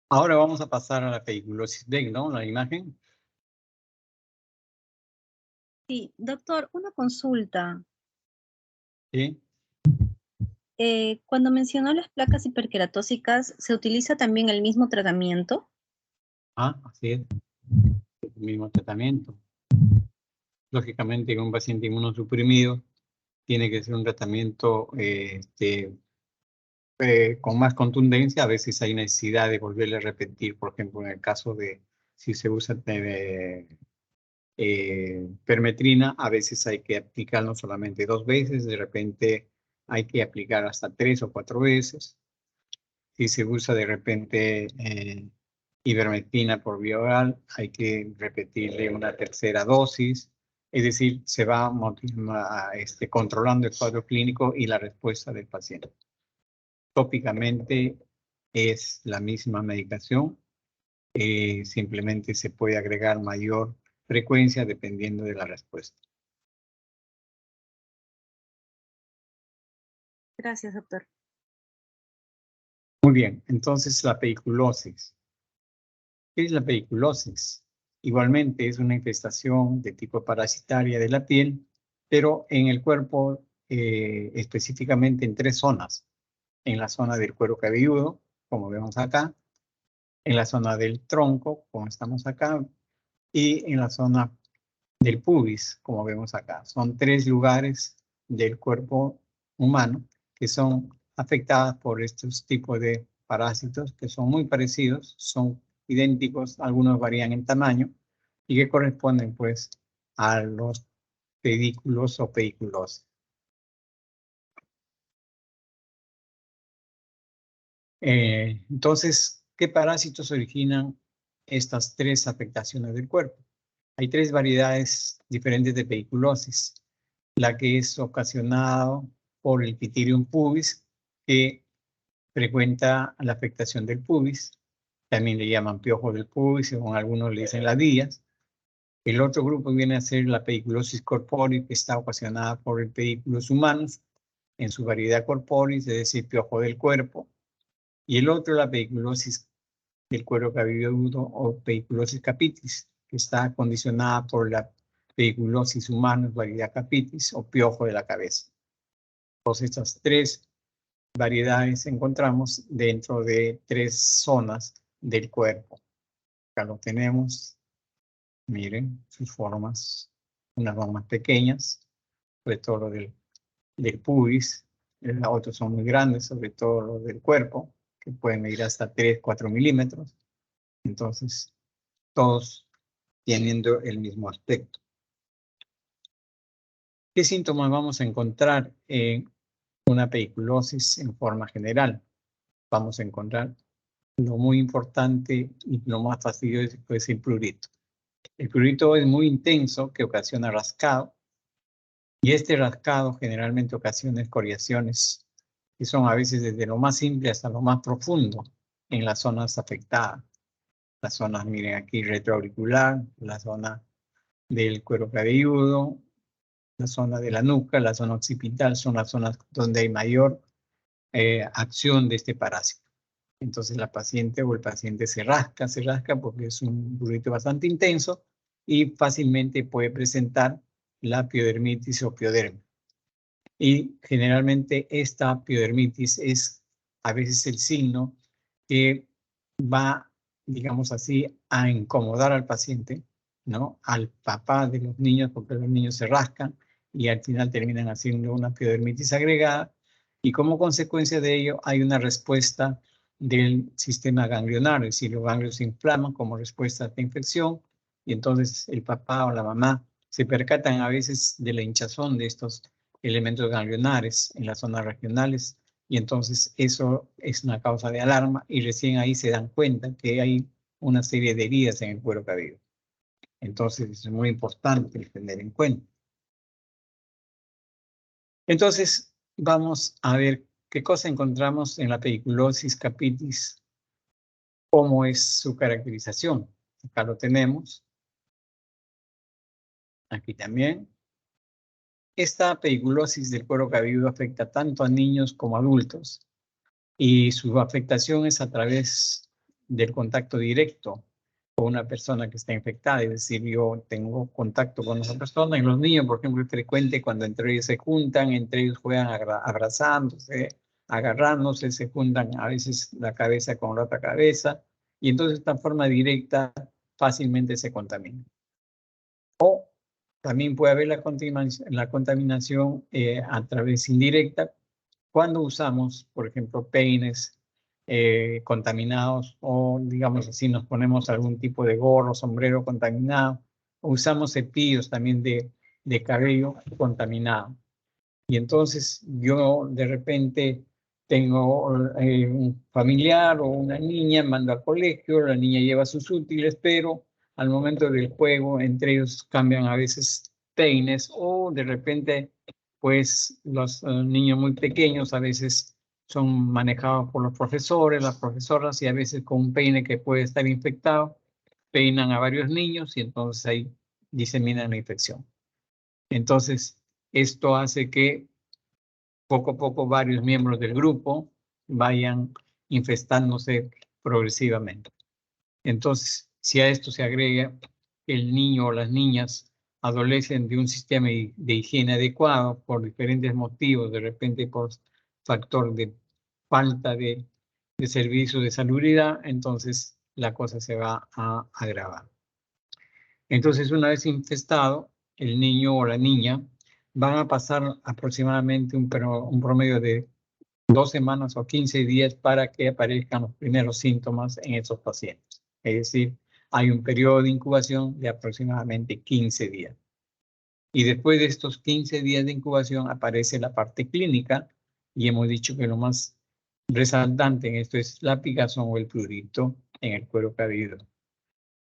Ahora vamos a pasar a la pediculosis B, ¿no? La imagen. Sí, doctor, una consulta. Sí. Cuando mencionó las placas hiperqueratósicas, ¿se utiliza también el mismo tratamiento? Así es. El mismo tratamiento. Lógicamente, en un paciente inmunosuprimido tiene que ser un tratamiento con más contundencia. A veces hay necesidad de volverle a repetir, por ejemplo, en el caso de si se usa permetrina, a veces hay que aplicarlo solamente 2 veces, de repente hay que aplicar hasta 3 o 4 veces. Si se usa de repente ivermectina por vía oral, hay que repetirle una tercera dosis. Es decir, se va controlando el cuadro clínico y la respuesta del paciente. Tópicamente es la misma medicación, simplemente se puede agregar mayor frecuencia dependiendo de la respuesta. Gracias, doctor. Muy bien, entonces la pediculosis. ¿Qué es la pediculosis? Igualmente es una infestación de tipo parasitaria de la piel, pero en el cuerpo específicamente en 3 zonas. En la zona del cuero cabelludo, como vemos acá, en la zona del tronco, como estamos acá, y en la zona del pubis, como vemos acá. Son 3 lugares del cuerpo humano que son afectadas por estos tipos de parásitos que son muy parecidos, son idénticos, algunos varían en tamaño y que corresponden pues a los pedículos o pediculosis. Entonces, ¿qué parásitos originan estas 3 afectaciones del cuerpo? Hay 3 variedades diferentes de pediculosis. La que es ocasionada por el Pithirium pubis, que frecuenta la afectación del pubis. También le llaman piojo del pubis, según algunos le dicen ladillas. El otro grupo viene a ser la pediculosis corporis, que está ocasionada por el pedículos humanos, en su variedad corporis, es decir, piojo del cuerpo. Y el otro, la pediculosis del cuero cabelludo o pediculosis capitis, que está condicionada por la pediculosis humana, variedad capitis o piojo de la cabeza. Todas estas 3 variedades encontramos dentro de 3 zonas del cuerpo. Acá lo tenemos, miren sus formas, unas más pequeñas, sobre todo lo del pubis, las otras son muy grandes, sobre todo lo del cuerpo, que pueden medir hasta 3-4 milímetros. Entonces, todos teniendo el mismo aspecto. ¿Qué síntomas vamos a encontrar en una pediculosis en forma general? Vamos a encontrar lo muy importante y lo más fastidioso es el prurito. El prurito es muy intenso que ocasiona rascado y este rascado generalmente ocasiona escoriaciones que son a veces desde lo más simple hasta lo más profundo en las zonas afectadas. Las zonas, miren aquí, retroauricular, la zona del cuero cabelludo, la zona de la nuca, la zona occipital, son las zonas donde hay mayor acción de este parásito. Entonces la paciente o el paciente se rasca porque es un prurito bastante intenso y fácilmente puede presentar la piodermitis o pioderma. Y generalmente esta piodermitis es a veces el signo que va, digamos así, a incomodar al paciente, ¿no? Al papá de los niños, porque los niños se rascan y al final terminan haciendo una piodermitis agregada. Y como consecuencia de ello hay una respuesta del sistema ganglionario, es decir, los ganglios se inflaman como respuesta a esta infección y entonces el papá o la mamá se percatan a veces de la hinchazón de estos elementos ganglionares en las zonas regionales y entonces eso es una causa de alarma y recién ahí se dan cuenta que hay una serie de heridas en el cuero cabelludo. Entonces es muy importante tener en cuenta. Entonces vamos a ver qué cosa encontramos en la pediculosis capitis, cómo es su caracterización. Acá lo tenemos. Aquí también. Esta pediculosis del cuero cabelludo afecta tanto a niños como a adultos y su afectación es a través del contacto directo con una persona que está infectada, es decir, yo tengo contacto con esa persona. En los niños, por ejemplo, es frecuente cuando entre ellos se juntan, entre ellos juegan abrazándose, agarrándose, se juntan a veces la cabeza con la otra cabeza, y entonces de esta forma directa fácilmente se contamina. O también puede haber la contaminación a través indirecta cuando usamos, por ejemplo, peines contaminados, o digamos así, nos ponemos algún tipo de gorro, sombrero contaminado, o usamos cepillos también de cabello contaminado. Y entonces yo de repente tengo un familiar o una niña, mando al colegio, la niña lleva sus útiles, pero al momento del juego entre ellos cambian a veces peines, o de repente pues los niños muy pequeños a veces son manejados por los profesores, las profesoras, y a veces con un peine que puede estar infectado, peinan a varios niños y entonces ahí diseminan la infección. Entonces, esto hace que poco a poco varios miembros del grupo vayan infestándose progresivamente. Entonces, si a esto se agrega que el niño o las niñas adolecen de un sistema de higiene adecuado por diferentes motivos, de repente por factor de falta de servicio de salubridad, entonces la cosa se va a agravar. Entonces, una vez infestado, el niño o la niña van a pasar aproximadamente un promedio de 2 semanas o 15 días para que aparezcan los primeros síntomas en esos pacientes. Es decir, hay un periodo de incubación de aproximadamente 15 días. Y después de estos 15 días de incubación aparece la parte clínica, y hemos dicho que lo más resaltante en esto es la picazón o el prurito en el cuero cabelludo.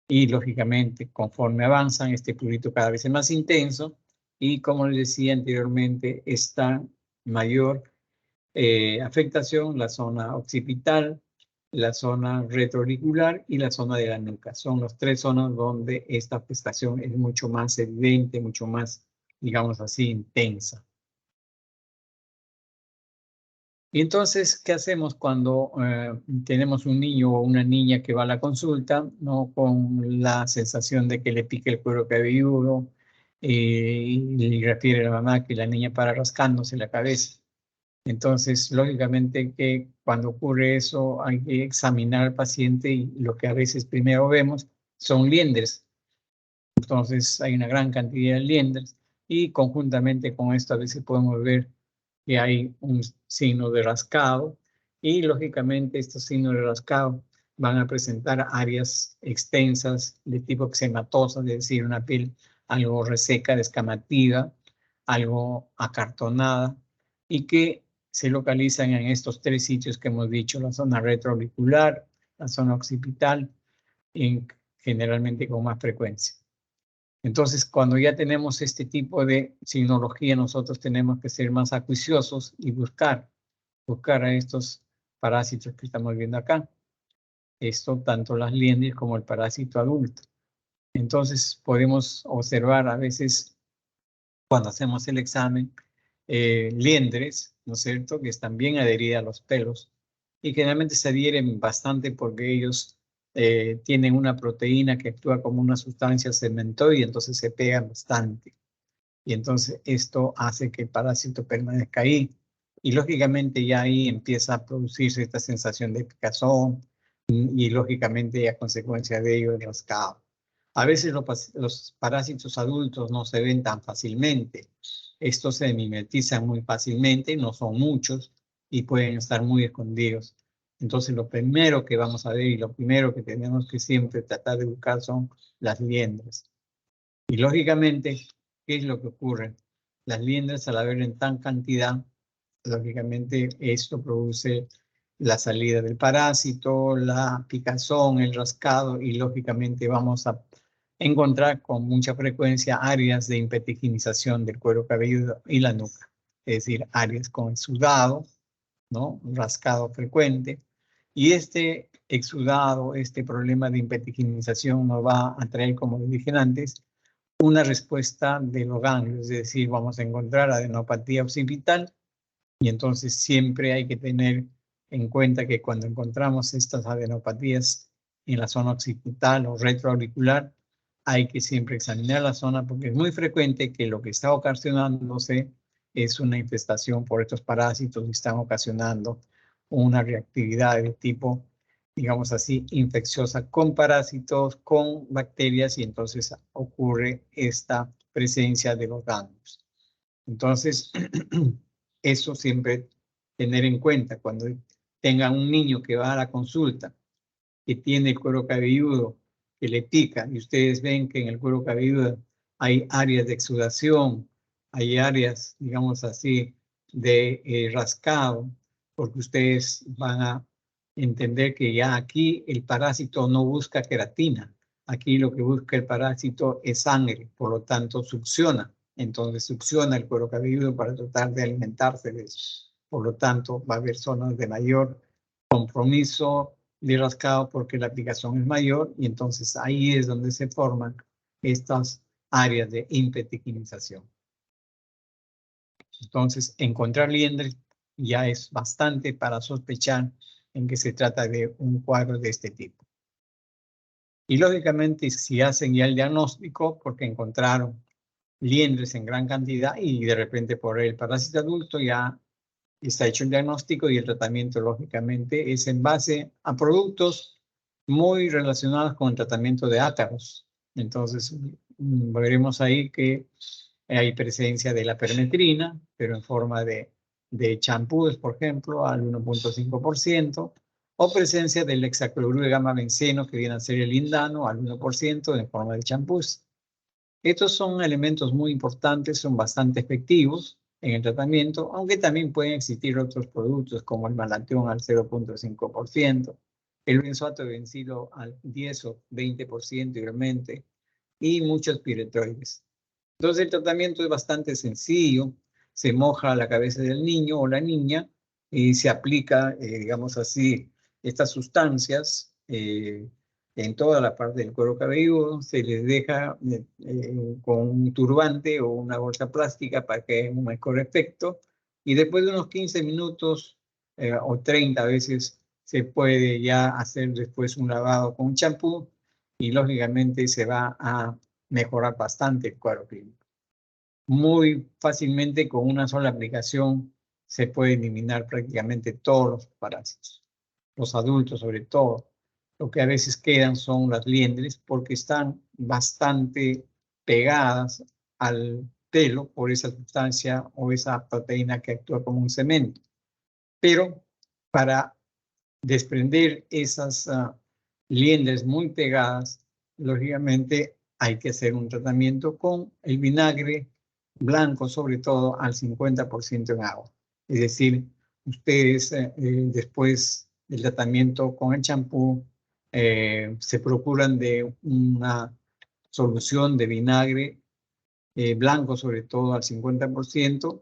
Y lógicamente, conforme avanzan, este prurito cada vez es más intenso, y como les decía anteriormente, está mayor afectación la zona occipital, la zona retroauricular y la zona de la nuca. Son las 3 zonas donde esta afectación es mucho más evidente, mucho más, digamos así, intensa. Y entonces, ¿qué hacemos cuando tenemos un niño o una niña que va a la consulta, ¿no? Con la sensación de que le pique el cuero cabelludo, y le refiere a la mamá que la niña para rascándose la cabeza? Entonces, lógicamente que cuando ocurre eso hay que examinar al paciente, y lo que a veces primero vemos son liendres. Entonces, hay una gran cantidad de liendres, y conjuntamente con esto a veces podemos ver que hay un signo de rascado, y lógicamente estos signos de rascado van a presentar áreas extensas de tipo eczematosa, es decir, una piel algo reseca, descamativa, algo acartonada, y que se localizan en estos 3 sitios que hemos dicho: la zona retroauricular, la zona occipital, y generalmente con más frecuencia. Entonces, cuando ya tenemos este tipo de signología, nosotros tenemos que ser más acuiciosos y buscar a estos parásitos que estamos viendo acá. Esto tanto las liendres como el parásito adulto. Entonces, podemos observar a veces, cuando hacemos el examen, liendres, ¿no es cierto?, que están bien adheridas a los pelos, y generalmente se adhieren bastante porque ellos tienen una proteína que actúa como una sustancia cementoide, y entonces se pegan bastante. Y entonces esto hace que el parásito permanezca ahí. Y lógicamente ya ahí empieza a producirse esta sensación de picazón, y lógicamente a consecuencia de ello el rascado. A veces los parásitos adultos no se ven tan fácilmente. Estos se mimetizan muy fácilmente, no son muchos y pueden estar muy escondidos. Entonces lo primero que vamos a ver y lo primero que tenemos que siempre tratar de buscar son las liendres. Y lógicamente, ¿qué es lo que ocurre? Las liendres, al haber en tan cantidad, lógicamente esto produce la salida del parásito, la picazón, el rascado, y lógicamente vamos a encontrar con mucha frecuencia áreas de impetiginización del cuero cabelludo y la nuca. Es decir, áreas con exudado, ¿no? Rascado frecuente. Y este exudado, este problema de impetiginización nos va a traer, como dije antes, una respuesta de los ganglios, es decir, vamos a encontrar adenopatía occipital, y entonces siempre hay que tener en cuenta que cuando encontramos estas adenopatías en la zona occipital o retroauricular, hay que siempre examinar la zona porque es muy frecuente que lo que está ocasionándose es una infestación por estos parásitos y están ocasionando una reactividad de tipo, digamos así, infecciosa con parásitos, con bacterias, y entonces ocurre esta presencia de los ganglios. Entonces, eso siempre tener en cuenta cuando tengan un niño que va a la consulta, que tiene el cuero cabelludo, que le pica, y ustedes ven que en el cuero cabelludo hay áreas de exudación, hay áreas, digamos así, de rascado, porque ustedes van a entender que ya aquí el parásito no busca queratina, aquí lo que busca el parásito es sangre, por lo tanto succiona. Entonces succiona el cuero cabelludo para tratar de alimentarse de eso. Por lo tanto, va a haber zonas de mayor compromiso de rascado porque la aplicación es mayor, y entonces ahí es donde se forman estas áreas de impetiquinización. Entonces, encontrar liendres ya es bastante para sospechar en que se trata de un cuadro de este tipo. Y lógicamente, si hacen ya el diagnóstico, porque encontraron liendres en gran cantidad y de repente por el parásito adulto ya está hecho el diagnóstico, y el tratamiento lógicamente es en base a productos muy relacionados con el tratamiento de ácaros. Entonces, veremos ahí que hay presencia de la permetrina, pero en forma de champús, por ejemplo, al 1.5%, o presencia del hexacloruro de gamma benceno, que viene a ser el lindano, al 1% en forma de champús. Estos son elementos muy importantes, son bastante efectivos en el tratamiento, aunque también pueden existir otros productos como el malatón al 0.5%, el benzoato de bencilo al 10 o 20% igualmente, y muchos piretroides. Entonces el tratamiento es bastante sencillo, se moja la cabeza del niño o la niña y se aplica, digamos así, estas sustancias en toda la parte del cuero cabelludo, se les deja con un turbante o una bolsa plástica para que haya un mejor efecto, y después de unos 15 minutos o 30 veces se puede ya hacer después un lavado con un champú, y lógicamente se va a mejorar bastante el cuadro clínico. Muy fácilmente con una sola aplicación se puede eliminar prácticamente todos los parásitos, los adultos sobre todo. Lo que a veces quedan son las liendres porque están bastante pegadas al pelo por esa sustancia o esa proteína que actúa como un cemento. Pero para desprender esas liendres muy pegadas, lógicamente hay que hacer un tratamiento con el vinagre blanco, sobre todo al 50% en agua. Es decir, ustedes después del tratamiento con el champú se procuran de una solución de vinagre blanco, sobre todo al 50%,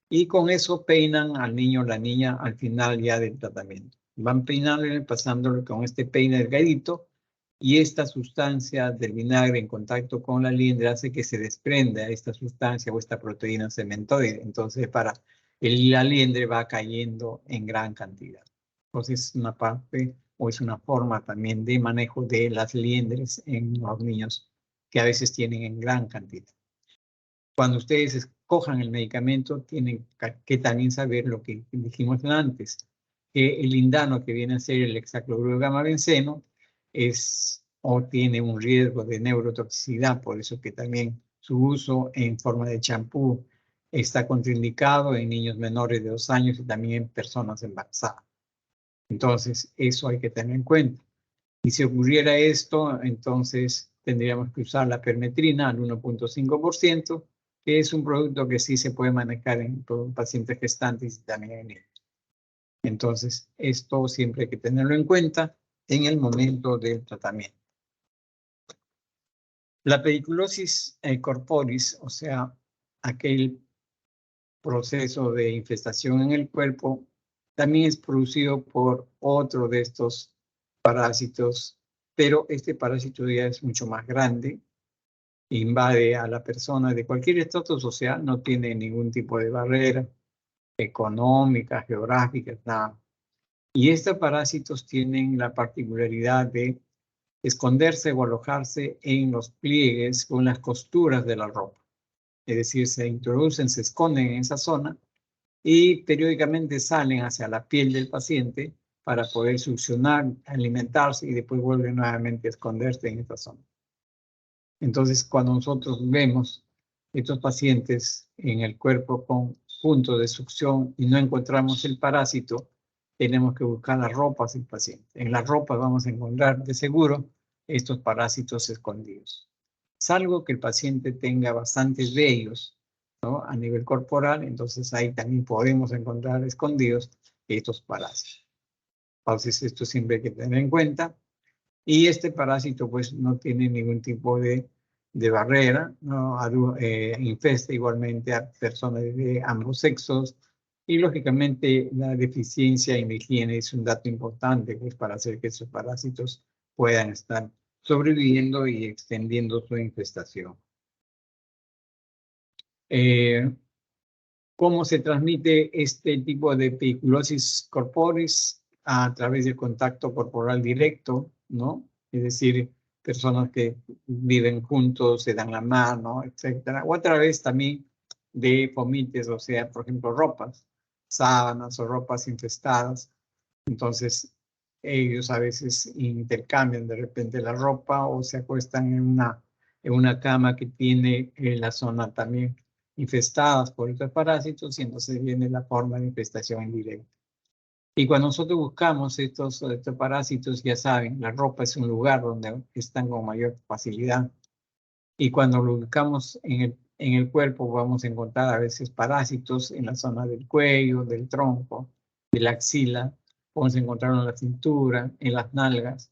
y con eso peinan al niño o la niña al final ya del tratamiento. Van peinándole, pasándole con este peine delgadito, y esta sustancia del vinagre en contacto con la liendre hace que se desprenda esta sustancia o esta proteína cementoide. Entonces, la liendre va cayendo en gran cantidad. Entonces, es una parte o es una forma también de manejo de las liendres en los niños que a veces tienen en gran cantidad. Cuando ustedes escojan el medicamento, tienen que también saber lo que dijimos antes, que el lindano, que viene a ser el hexacloruro de gamma benceno, es o tiene un riesgo de neurotoxicidad, por eso que también su uso en forma de champú está contraindicado en niños menores de 2 años y también en personas embarazadas. Entonces, eso hay que tener en cuenta. Y si ocurriera esto, entonces tendríamos que usar la permetrina al 1.5%, que es un producto que sí se puede manejar en pacientes gestantes y también en niños. Entonces, esto siempre hay que tenerlo en cuenta en el momento del tratamiento. La pediculosis corporis, o sea, aquel proceso de infestación en el cuerpo, también es producido por otro de estos parásitos, pero este parásito ya es mucho más grande, invade a la persona de cualquier estrato social, no tiene ningún tipo de barrera económica, geográfica, nada. Y estos parásitos tienen la particularidad de esconderse o alojarse en los pliegues o en las costuras de la ropa. Es decir, se introducen, se esconden en esa zona y periódicamente salen hacia la piel del paciente para poder succionar, alimentarse y después vuelven nuevamente a esconderse en esta zona. Entonces, cuando nosotros vemos estos pacientes en el cuerpo con puntos de succión y no encontramos el parásito, tenemos que buscar las ropas del paciente. En las ropas vamos a encontrar de seguro estos parásitos escondidos. Salvo que el paciente tenga bastantes vellos, ¿no?, a nivel corporal, entonces ahí también podemos encontrar escondidos estos parásitos. Entonces esto siempre hay que tener en cuenta. Y este parásito pues no tiene ningún tipo de barrera, ¿no? Infesta igualmente a personas de ambos sexos. Y lógicamente la deficiencia en la higiene es un dato importante pues, para hacer que esos parásitos puedan estar sobreviviendo y extendiendo su infestación. ¿Cómo se transmite este tipo de pediculosis corporis? A través del contacto corporal directo, ¿no? Es decir, personas que viven juntos, se dan la mano, etcétera. O a través también de fomites, o sea, por ejemplo, ropas, sábanas o ropas infestadas. Entonces, ellos a veces intercambian de repente la ropa o se acuestan en una cama que tiene la zona también infestadas por estos parásitos y entonces viene la forma de infestación indirecta. Y cuando nosotros buscamos estos parásitos, ya saben, la ropa es un lugar donde están con mayor facilidad. Y cuando lo buscamos en el cuerpo, vamos a encontrar a veces parásitos en la zona del cuello, del tronco, de la axila. Podemos encontrarlo en la cintura, en las nalgas,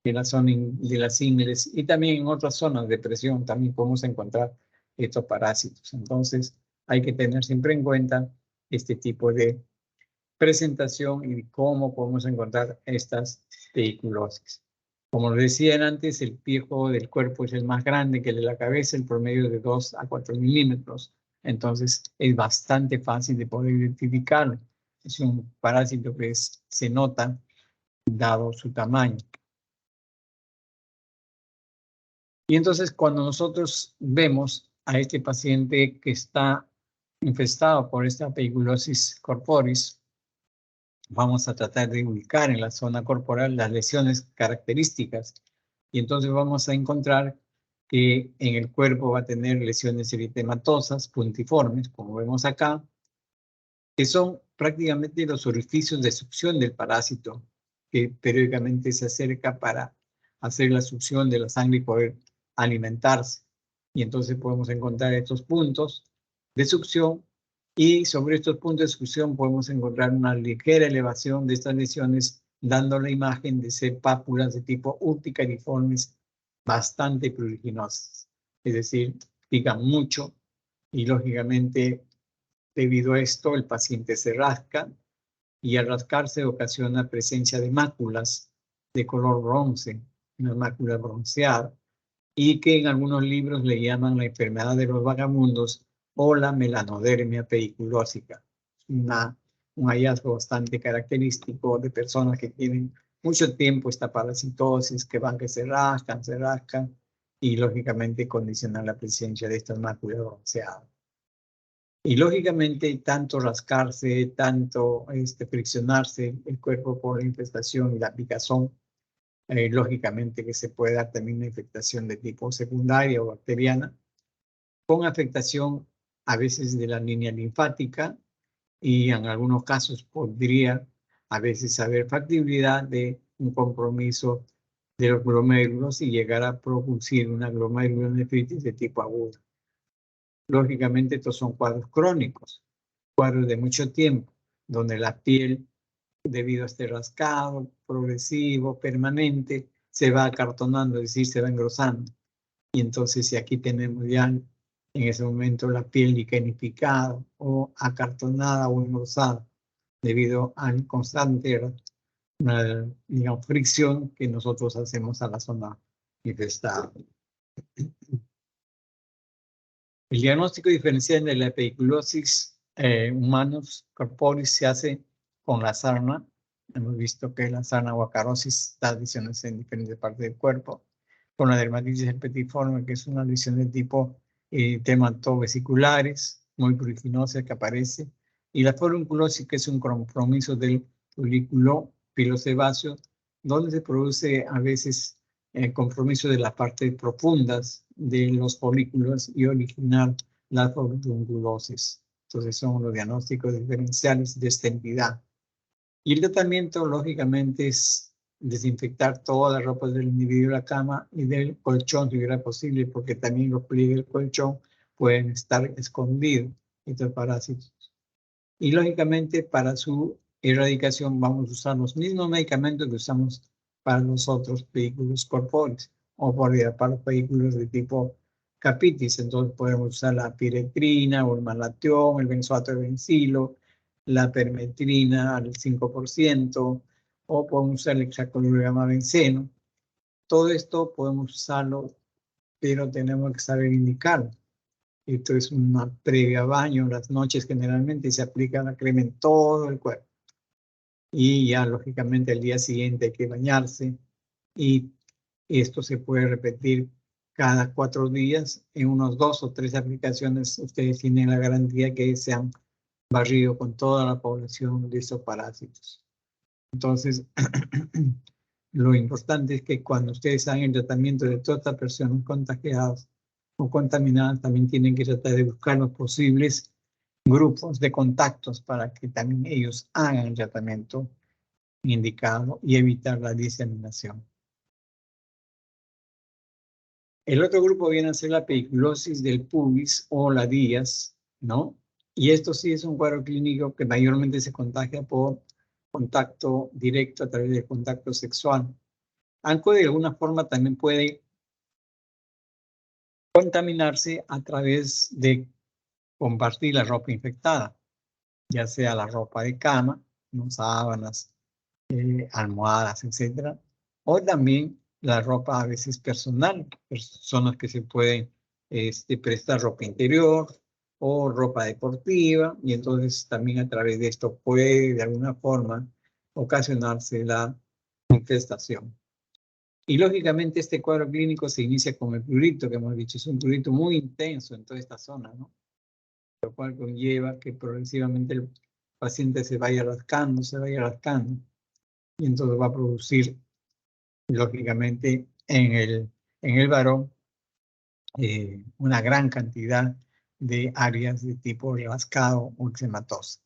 en la zona de las ingles y también en otras zonas de presión también podemos encontrar estos parásitos. Entonces hay que tener siempre en cuenta este tipo de presentación y cómo podemos encontrar estas pediculosis. Como lo decían antes, el piejo del cuerpo es el más grande que el de la cabeza, el promedio de 2 a 4 milímetros. Entonces es bastante fácil de poder identificarlo. Es un parásito que se nota dado su tamaño. Y entonces cuando nosotros vemos a este paciente que está infestado por esta pediculosis corporis, vamos a tratar de ubicar en la zona corporal las lesiones características. Y entonces vamos a encontrar que en el cuerpo va a tener lesiones eritematosas, puntiformes, como vemos acá, que son prácticamente los orificios de succión del parásito, que periódicamente se acerca para hacer la succión de la sangre y poder alimentarse. Y entonces podemos encontrar estos puntos de succión y sobre estos puntos de succión podemos encontrar una ligera elevación de estas lesiones, dando la imagen de ser pápulas de tipo urticariformes bastante pruriginosas. Es decir, pican mucho y lógicamente debido a esto el paciente se rasca y al rascarse ocasiona presencia de máculas de color bronce, una mácula bronceada, y que en algunos libros le llaman la enfermedad de los vagabundos o la melanodermia pediculósica. Un hallazgo bastante característico de personas que tienen mucho tiempo esta parasitosis, que van que se rascan, y lógicamente condicionan la presencia de estas máculas bronceadas. Y lógicamente tanto rascarse, tanto friccionarse el cuerpo por la infestación y la picazón, lógicamente que se puede dar también una infectación de tipo secundaria o bacteriana, con afectación a veces de la línea linfática y en algunos casos podría a veces haber factibilidad de un compromiso de los glomérulos y llegar a producir una glomerulonefritis de tipo agudo. Lógicamente estos son cuadros crónicos, cuadros de mucho tiempo, donde la piel, debido a este rascado progresivo, permanente, se va acartonando, es decir, se va engrosando. Y entonces si aquí tenemos ya en ese momento la piel liquenificada o acartonada o engrosada, debido al constante digamos, fricción que nosotros hacemos a la zona infestada. El diagnóstico diferencial de la pediculosis humanos corporis se hace con la sarna, Hemos visto que la sarna-huacarosis da lesiones en diferentes partes del cuerpo. Con la dermatitis herpetiforme, que es una lesión de tipo dermatovesiculares, muy pruriginosa que aparece. Y la forunculosis, que es un compromiso del folículo pilosebáceo, donde se produce a veces el compromiso de las partes profundas de los folículos y originar la forunculosis. Entonces son los diagnósticos diferenciales de esta entidad. Y el tratamiento, lógicamente, es desinfectar todas las ropas del individuo de la cama y del colchón, si hubiera posible, porque también los pliegues del colchón pueden estar escondidos, estos parásitos. Y, lógicamente, para su erradicación vamos a usar los mismos medicamentos que usamos para los otros vehículos corpóreos, o para los vehículos de tipo capitis. Entonces podemos usar la piretrina o el malatión, el benzoato de bencilo, la permetrina al 5%, o podemos usar el hexacloruro de benceno. Todo esto podemos usarlo, pero tenemos que saber indicarlo. Esto es una previa baño, las noches generalmente se aplica la crema en todo el cuerpo. Y ya lógicamente al día siguiente hay que bañarse, y esto se puede repetir cada 4 días en unos 2 o 3 aplicaciones. Ustedes tienen la garantía que se han barrido con toda la población de estos parásitos. Entonces, lo importante es que cuando ustedes hagan el tratamiento de todas estas personas contagiadas o contaminadas, también tienen que tratar de buscar los posibles grupos de contactos para que también ellos hagan el tratamiento indicado y evitar la diseminación. El otro grupo viene a ser la pediculosis del pubis o la díaz, ¿no? Y esto sí es un cuadro clínico que mayormente se contagia por contacto directo a través del contacto sexual. Aunque de alguna forma también puede contaminarse a través de compartir la ropa infectada, ya sea la ropa de cama, ¿no? Sábanas, almohadas, etcétera, o también la ropa a veces personal, personas que se pueden prestar ropa interior o ropa deportiva, y entonces también a través de esto puede de alguna forma ocasionarse la infestación. Y lógicamente este cuadro clínico se inicia con el prurito, que hemos dicho, es un prurito muy intenso en toda esta zona, ¿no? Lo cual conlleva que progresivamente el paciente se vaya rascando, y entonces va a producir, lógicamente, en el varón una gran cantidad de áreas de tipo rascado o eczematosa.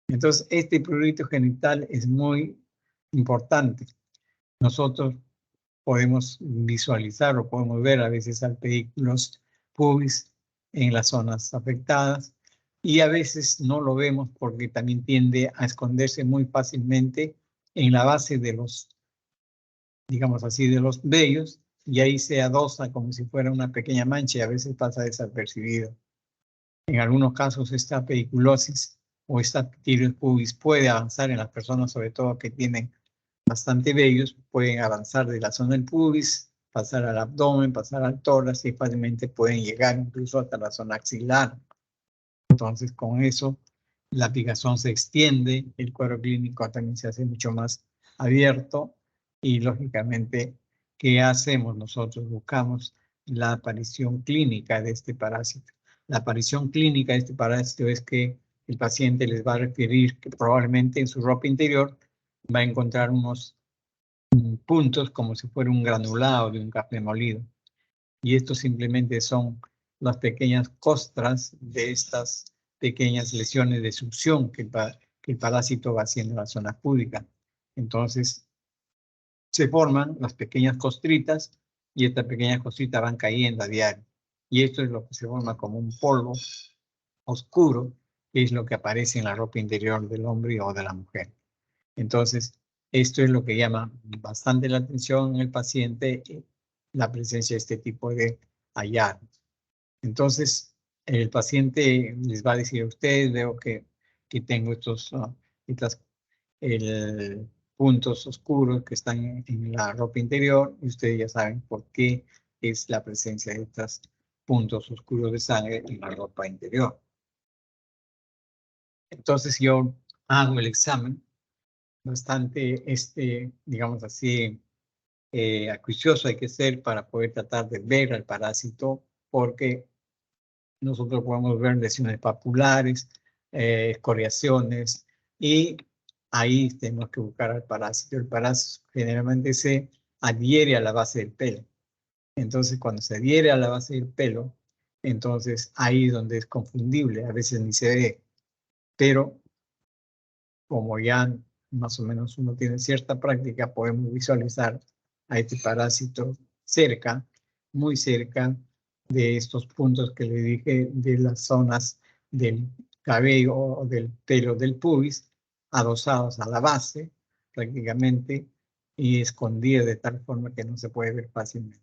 Entonces, este prurito genital es muy importante. Nosotros podemos visualizar o podemos ver a veces pedículos pubis en las zonas afectadas, y a veces no lo vemos porque también tiende a esconderse muy fácilmente en la base de los, digamos así, de los vellos, y ahí se adosa como si fuera una pequeña mancha y a veces pasa desapercibido. En algunos casos esta pediculosis o esta tiroides pubis puede avanzar en las personas, sobre todo que tienen bastante vellos, pueden avanzar de la zona del pubis, pasar al abdomen, pasar al tórax, y fácilmente pueden llegar incluso hasta la zona axilar. Entonces, con eso, la aplicación se extiende, el cuadro clínico también se hace mucho más abierto, y lógicamente, ¿qué hacemos nosotros? Buscamos la aparición clínica de este parásito. La aparición clínica de este parásito es que el paciente les va a referir que probablemente en su ropa interior va a encontrar unos puntos como si fuera un granulado de un café molido. Y estos simplemente son las pequeñas costras de estas pequeñas lesiones de succión que el parásito va haciendo en la zona púdica. Entonces, se forman las pequeñas costritas, y estas pequeñas costritas van cayendo a diario. Y esto es lo que se forma como un polvo oscuro, que es lo que aparece en la ropa interior del hombre o de la mujer. Entonces, esto es lo que llama bastante la atención en el paciente, la presencia de este tipo de hallazgos. Entonces, el paciente les va a decir a ustedes, veo que tengo estos puntos oscuros que están en la ropa interior, y ustedes ya saben por qué es la presencia de estos puntos oscuros de sangre en la ropa interior. Entonces, yo hago el examen bastante, digamos así, acuicioso hay que ser para poder tratar de ver al parásito, porque nosotros podemos ver lesiones papulares, escoriaciones, y ahí tenemos que buscar al parásito. El parásito generalmente se adhiere a la base del pelo. Entonces, cuando se adhiere a la base del pelo, entonces ahí es donde es confundible, a veces ni se ve, pero como ya más o menos uno tiene cierta práctica, podemos visualizar a este parásito cerca, muy cerca de estos puntos que le dije, de las zonas del cabello o del pelo del pubis, adosados a la base prácticamente y escondidos de tal forma que no se puede ver fácilmente.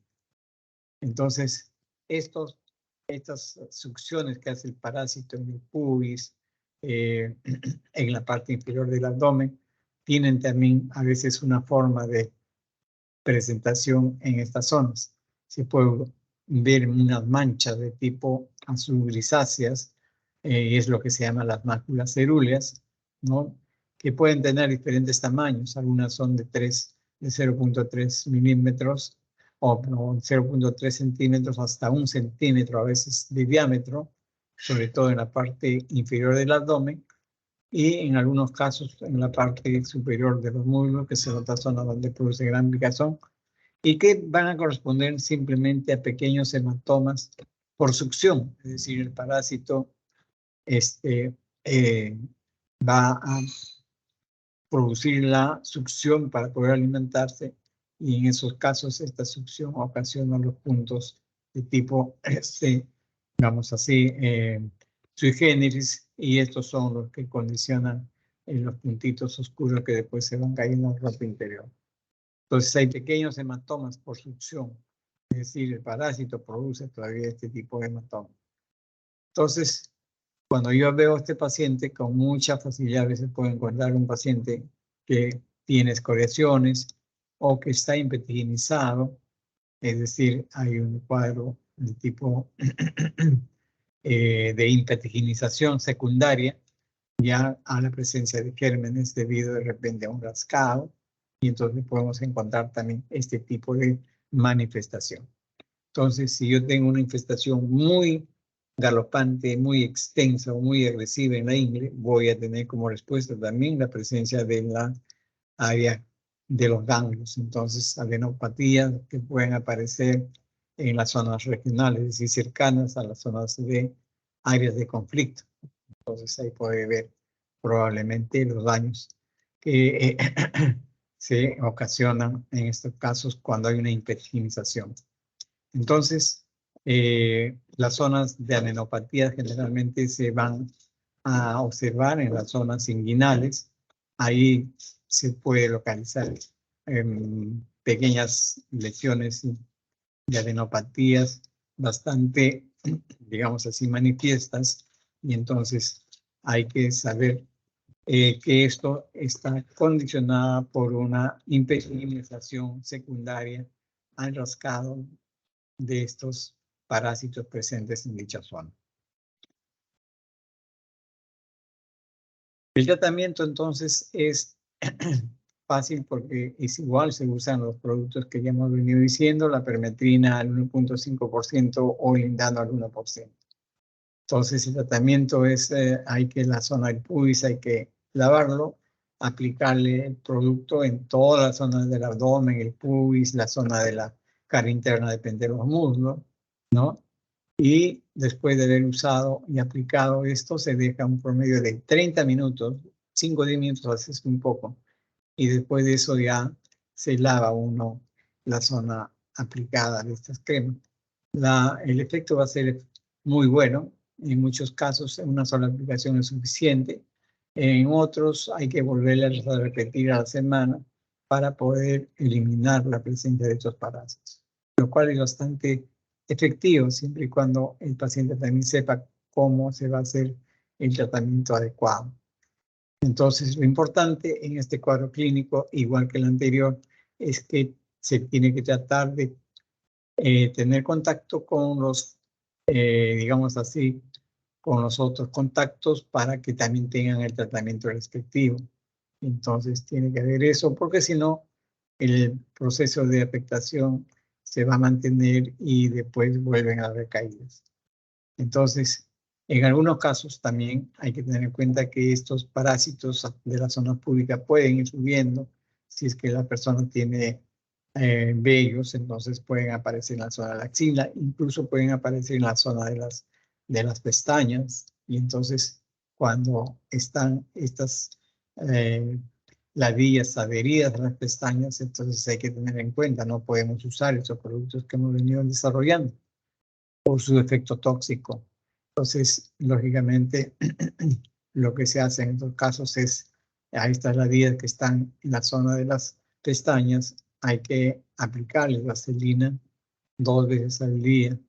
Entonces, estas succiones que hace el parásito en el pubis, en la parte inferior del abdomen, tienen también a veces una forma de presentación en estas zonas. Se puede ver unas manchas de tipo azul grisáceas, y es lo que se llama las máculas cerúleas, ¿no? Que pueden tener diferentes tamaños. Algunas son de 0.3 milímetros o 0.3 centímetros hasta 1 centímetro a veces de diámetro, sobre todo en la parte inferior del abdomen, y en algunos casos en la parte superior de los muslos, que es otra zona donde produce gran picazón, y que van a corresponder simplemente a pequeños hematomas por succión, es decir, el parásito va a producir la succión para poder alimentarse, y en esos casos esta succión ocasiona los puntos de tipo, digamos así, sui generis, y estos son los que condicionan los puntitos oscuros que después se van cayendo en la ropa interior. Entonces hay pequeños hematomas por succión, es decir, el parásito produce todavía este tipo de hematomas. Entonces, cuando yo veo a este paciente, con mucha facilidad a veces puedo encontrar un paciente que tiene escoriaciones o que está impetiginizado, es decir, hay un cuadro de tipo de impetiginización secundaria, ya a la presencia de gérmenes debido de repente a un rascado, y entonces podemos encontrar también este tipo de manifestación. Entonces, si yo tengo una infestación muy galopante, muy extensa o muy agresiva en la ingle, voy a tener como respuesta también la presencia de la área de los ganglios. Entonces, adenopatías que pueden aparecer en las zonas regionales, es decir, cercanas a las zonas de áreas de conflicto. Entonces, ahí puede ver probablemente los daños que se ocasionan en estos casos cuando hay una hiperginización. Entonces, las zonas de adenopatía generalmente se van a observar en las zonas inguinales. Ahí se puede localizar pequeñas lesiones de adenopatías bastante, digamos así, manifiestas, y entonces hay que saber que esto está condicionada por una hiperginización secundaria al rascado de estos parásitos presentes en dicha zona. El tratamiento entonces es fácil porque es igual, se usan los productos que ya hemos venido diciendo, la permetrina al 1.5% o el lindano al 1%. Entonces el tratamiento es, hay que la zona del pubis hay que lavarlo, aplicarle el producto en todas las zonas del abdomen, el pubis, la zona de la cara interna depende de los muslos, ¿no? Y después de haber usado y aplicado esto, se deja un promedio de 30 minutos, 5 o 10 minutos, a veces un poco, y después de eso ya se lava uno la zona aplicada de estas cremas. El efecto va a ser muy bueno. En muchos casos una sola aplicación es suficiente. En otros hay que volverlas a repetir a la semana para poder eliminar la presencia de estos parásitos, lo cual es bastante efectivo siempre y cuando el paciente también sepa cómo se va a hacer el tratamiento adecuado. Entonces, lo importante en este cuadro clínico, igual que el anterior, es que se tiene que tratar de tener contacto con los, digamos así, con los otros contactos para que también tengan el tratamiento respectivo. Entonces tiene que haber eso, porque si no, el proceso de afectación se va a mantener y después vuelven a recaídas. Entonces, en algunos casos también hay que tener en cuenta que estos parásitos de la zona pública pueden ir subiendo. Si es que la persona tiene vellos, entonces pueden aparecer en la zona de la axila, incluso pueden aparecer en la zona de las pestañas. Y entonces, cuando están estas ladillas adheridas a las pestañas, entonces hay que tener en cuenta, no podemos usar esos productos que hemos venido desarrollando por su efecto tóxico. Entonces, lógicamente, lo que se hace en estos casos es, a estas ladillas que están en la zona de las pestañas, hay que aplicarles vaselina 2 veces al día.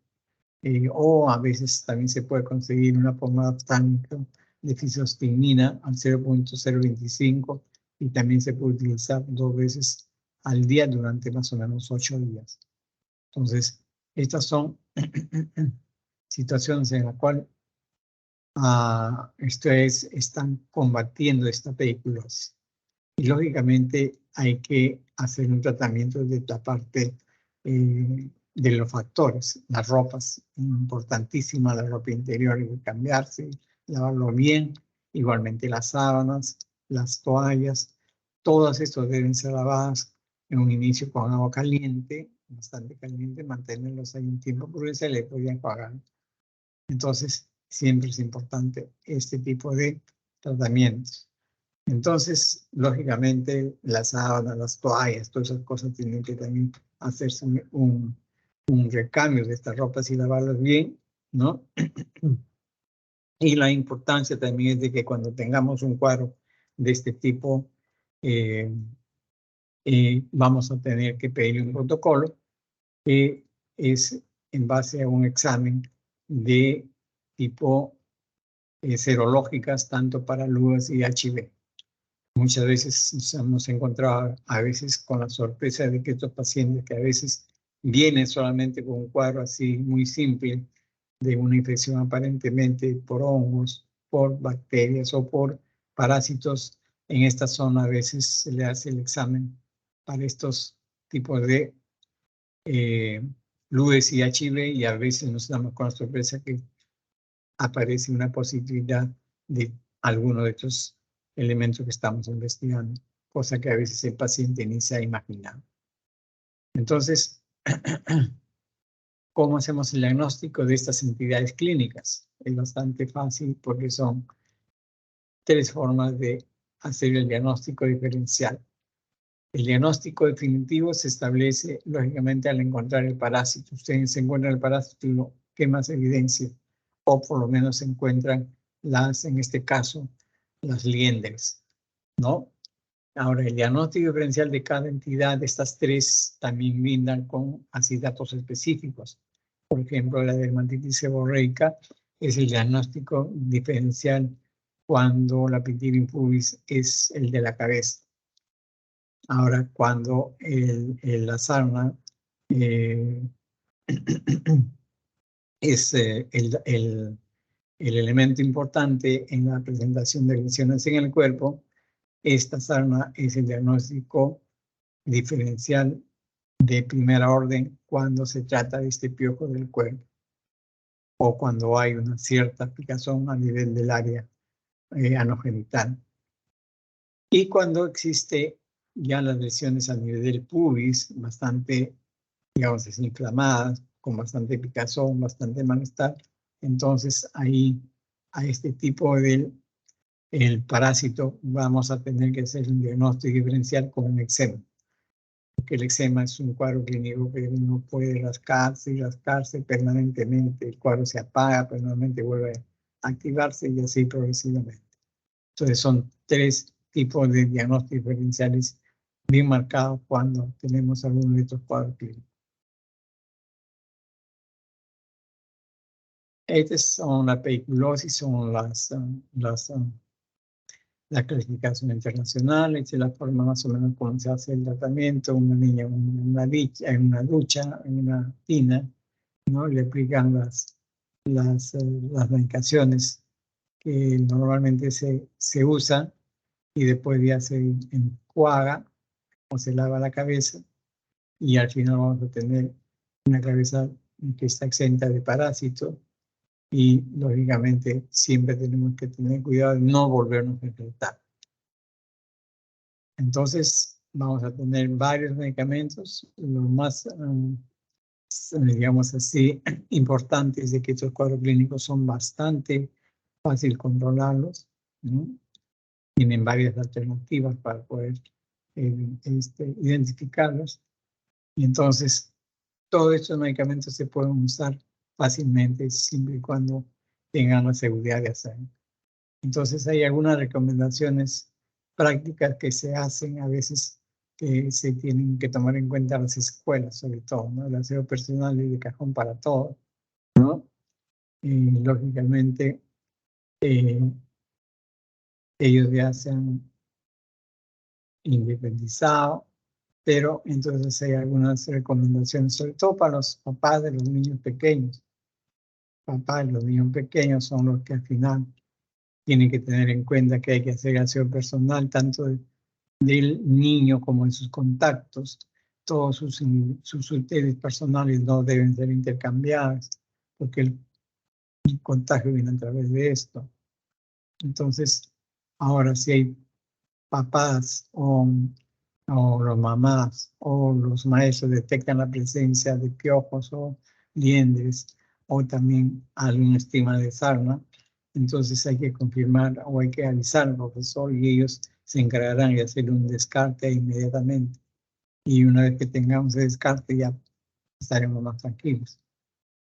O a veces también se puede conseguir una pomada oftálmica de fisostigmina al 0.025 y también se puede utilizar 2 veces al día durante más o menos 8 días. Entonces, estas son situaciones en las cuales están combatiendo esta pediculosis. Y lógicamente hay que hacer un tratamiento de la parte de los factores. Las ropas, importantísima, la ropa interior hay que cambiarse, lavarlo bien. Igualmente las sábanas, las toallas, todas estas deben ser lavadas en un inicio con agua caliente, bastante caliente, mantenerlos ahí un tiempo porque se le puede enjuagar. Entonces, siempre es importante este tipo de tratamientos. Entonces, lógicamente, las sábanas, las toallas, todas esas cosas tienen que también hacerse un recambio de estas ropas y lavarlas bien, ¿no? Y la importancia también es de que cuando tengamos un cuadro de este tipo, vamos a tener que pedir un protocolo que es en base a un examen de tipo serológicas, tanto para LUAS y HIV. Muchas veces nos hemos encontrado a veces con la sorpresa de que estos pacientes que a veces vienen solamente con un cuadro así muy simple de una infección aparentemente por hongos, por bacterias o por parásitos, en esta zona a veces se le hace el examen para estos tipos de LUES y HIV y a veces nos damos con la sorpresa que aparece una positividad de alguno de estos elementos que estamos investigando, cosa que a veces el paciente ni se ha imaginado. Entonces, ¿cómo hacemos el diagnóstico de estas entidades clínicas? Es bastante fácil porque son 3 formas de hacer el diagnóstico diferencial. El diagnóstico definitivo se establece, lógicamente, al encontrar el parásito. Ustedes encuentran el parásito, ¿qué más evidencia? O por lo menos se encuentran en este caso, las liendres, ¿no? Ahora, el diagnóstico diferencial de cada entidad de estas 3 también brindan con así datos específicos. Por ejemplo, la dermatitis seborreica es el diagnóstico diferencial cuando la Pityrium pubis es el de la cabeza. Ahora, cuando la sarna es el elemento importante en la presentación de lesiones en el cuerpo, esta sarna es el diagnóstico diferencial de primera orden cuando se trata de este piojo del cuerpo o cuando hay una cierta picazón a nivel del área anogenital. Y cuando existe ya las lesiones a nivel del pubis, bastante, digamos, desinflamadas, con bastante picazón, bastante malestar, entonces ahí a este tipo de el parásito vamos a tener que hacer un diagnóstico diferencial con un eczema. Porque el eczema es un cuadro clínico que uno puede rascarse y rascarse permanentemente. El cuadro se apaga, pero nuevamente vuelve a activarse y así progresivamente. Entonces son 3 tipos de diagnósticos diferenciales bien marcados cuando tenemos alguno de estos cuadros clínicos. Estas son la pediculosis, son la clasificación internacional, esta es la forma más o menos como se hace el tratamiento. Una niña en una ducha, en una tina, ¿no? Le aplican las medicaciones que normalmente se usan y después ya se enjuaga o se lava la cabeza y al final vamos a tener una cabeza que está exenta de parásitos y lógicamente siempre tenemos que tener cuidado de no volvernos a infectar. Entonces vamos a tener varios medicamentos, los más, digamos así, importantes de que estos cuadros clínicos son bastante fácil controlarlos, ¿no? Tienen varias alternativas para poder identificarlos. Y entonces, todos estos medicamentos se pueden usar fácilmente siempre y cuando tengan la seguridad de hacerlo. Entonces, hay algunas recomendaciones prácticas que se hacen a veces que se tienen que tomar en cuenta las escuelas, sobre todo, ¿no? El aseo personal y de cajón para todos, ¿no? Y lógicamente, ellos ya se han independizado, pero entonces hay algunas recomendaciones, sobre todo para los papás de los niños pequeños. Papás de los niños pequeños son los que al final tienen que tener en cuenta que hay que hacer aseo personal, tanto del niño como en sus contactos. Todos sus utedes personales no deben ser intercambiados, porque el contagio viene a través de esto. Entonces, ahora si hay papás o los mamás o los maestros detectan la presencia de piojos o liendres o también algún estigma de sarna, entonces hay que confirmar o hay que avisar al profesor y ellos se encargarán de hacer un descarte inmediatamente. Y una vez que tengamos el descarte ya estaremos más tranquilos.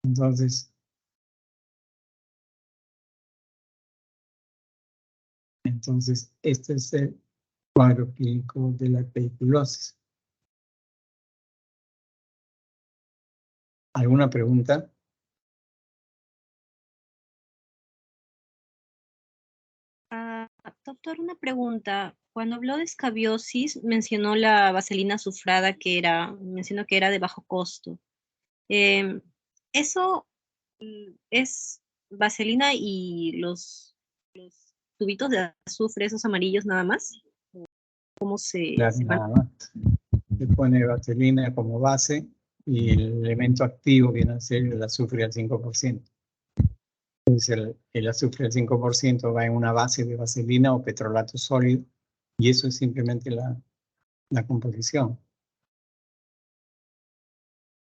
Entonces, este es el cuadro clínico de la tuberculosis. ¿Alguna pregunta? Doctor, una pregunta. Cuando habló de escabiosis, mencionó la vaselina azufrada mencionó que era de bajo costo. ¿Eso es vaselina y los tubitos de azufre, esos amarillos nada más? ¿Cómo Claro, nada más. Se pone vaselina como base y el elemento activo viene a ser el azufre al 5%. Entonces el azufre al 5% va en una base de vaselina o petrolato sólido y eso es simplemente la composición.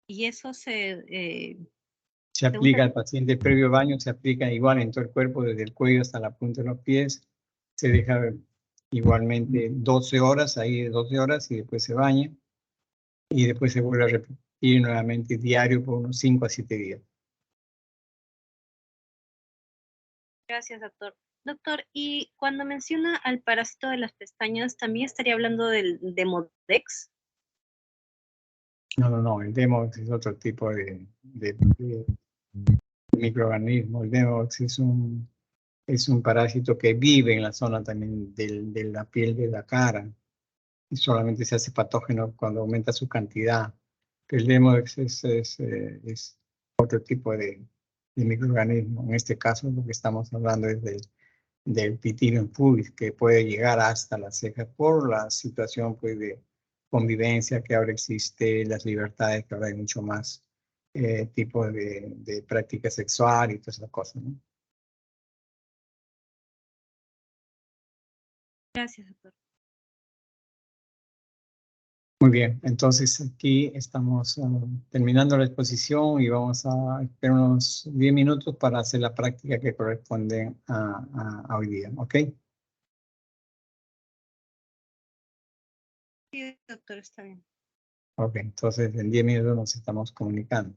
Y eso Se aplica al paciente previo baño, se aplica igual en todo el cuerpo, desde el cuello hasta la punta de los pies. Se deja igualmente 12 horas, ahí 12 horas y después se baña. Y después se vuelve a repetir nuevamente diario por unos 5 a 7 días. Gracias, doctor. Doctor, y cuando menciona al parásito de las pestañas, ¿también estaría hablando del Demodex? No, el Demodex es otro tipo de microorganismo. El Demodex es un parásito que vive en la zona también de la piel de la cara y solamente se hace patógeno cuando aumenta su cantidad. El Demodex es otro tipo de microorganismo. En este caso lo que estamos hablando es del Pitidium pubis, que puede llegar hasta la ceja por la situación pues, de convivencia que ahora existe, las libertades, que ahora hay mucho más tipo de práctica sexual y todas esas cosas, ¿no? Gracias, doctor. Muy bien, entonces aquí estamos terminando la exposición y vamos a esperar unos 10 minutos para hacer la práctica que corresponde a hoy día, ¿ok? Sí, doctor, está bien. Ok, entonces en 10 minutos nos estamos comunicando.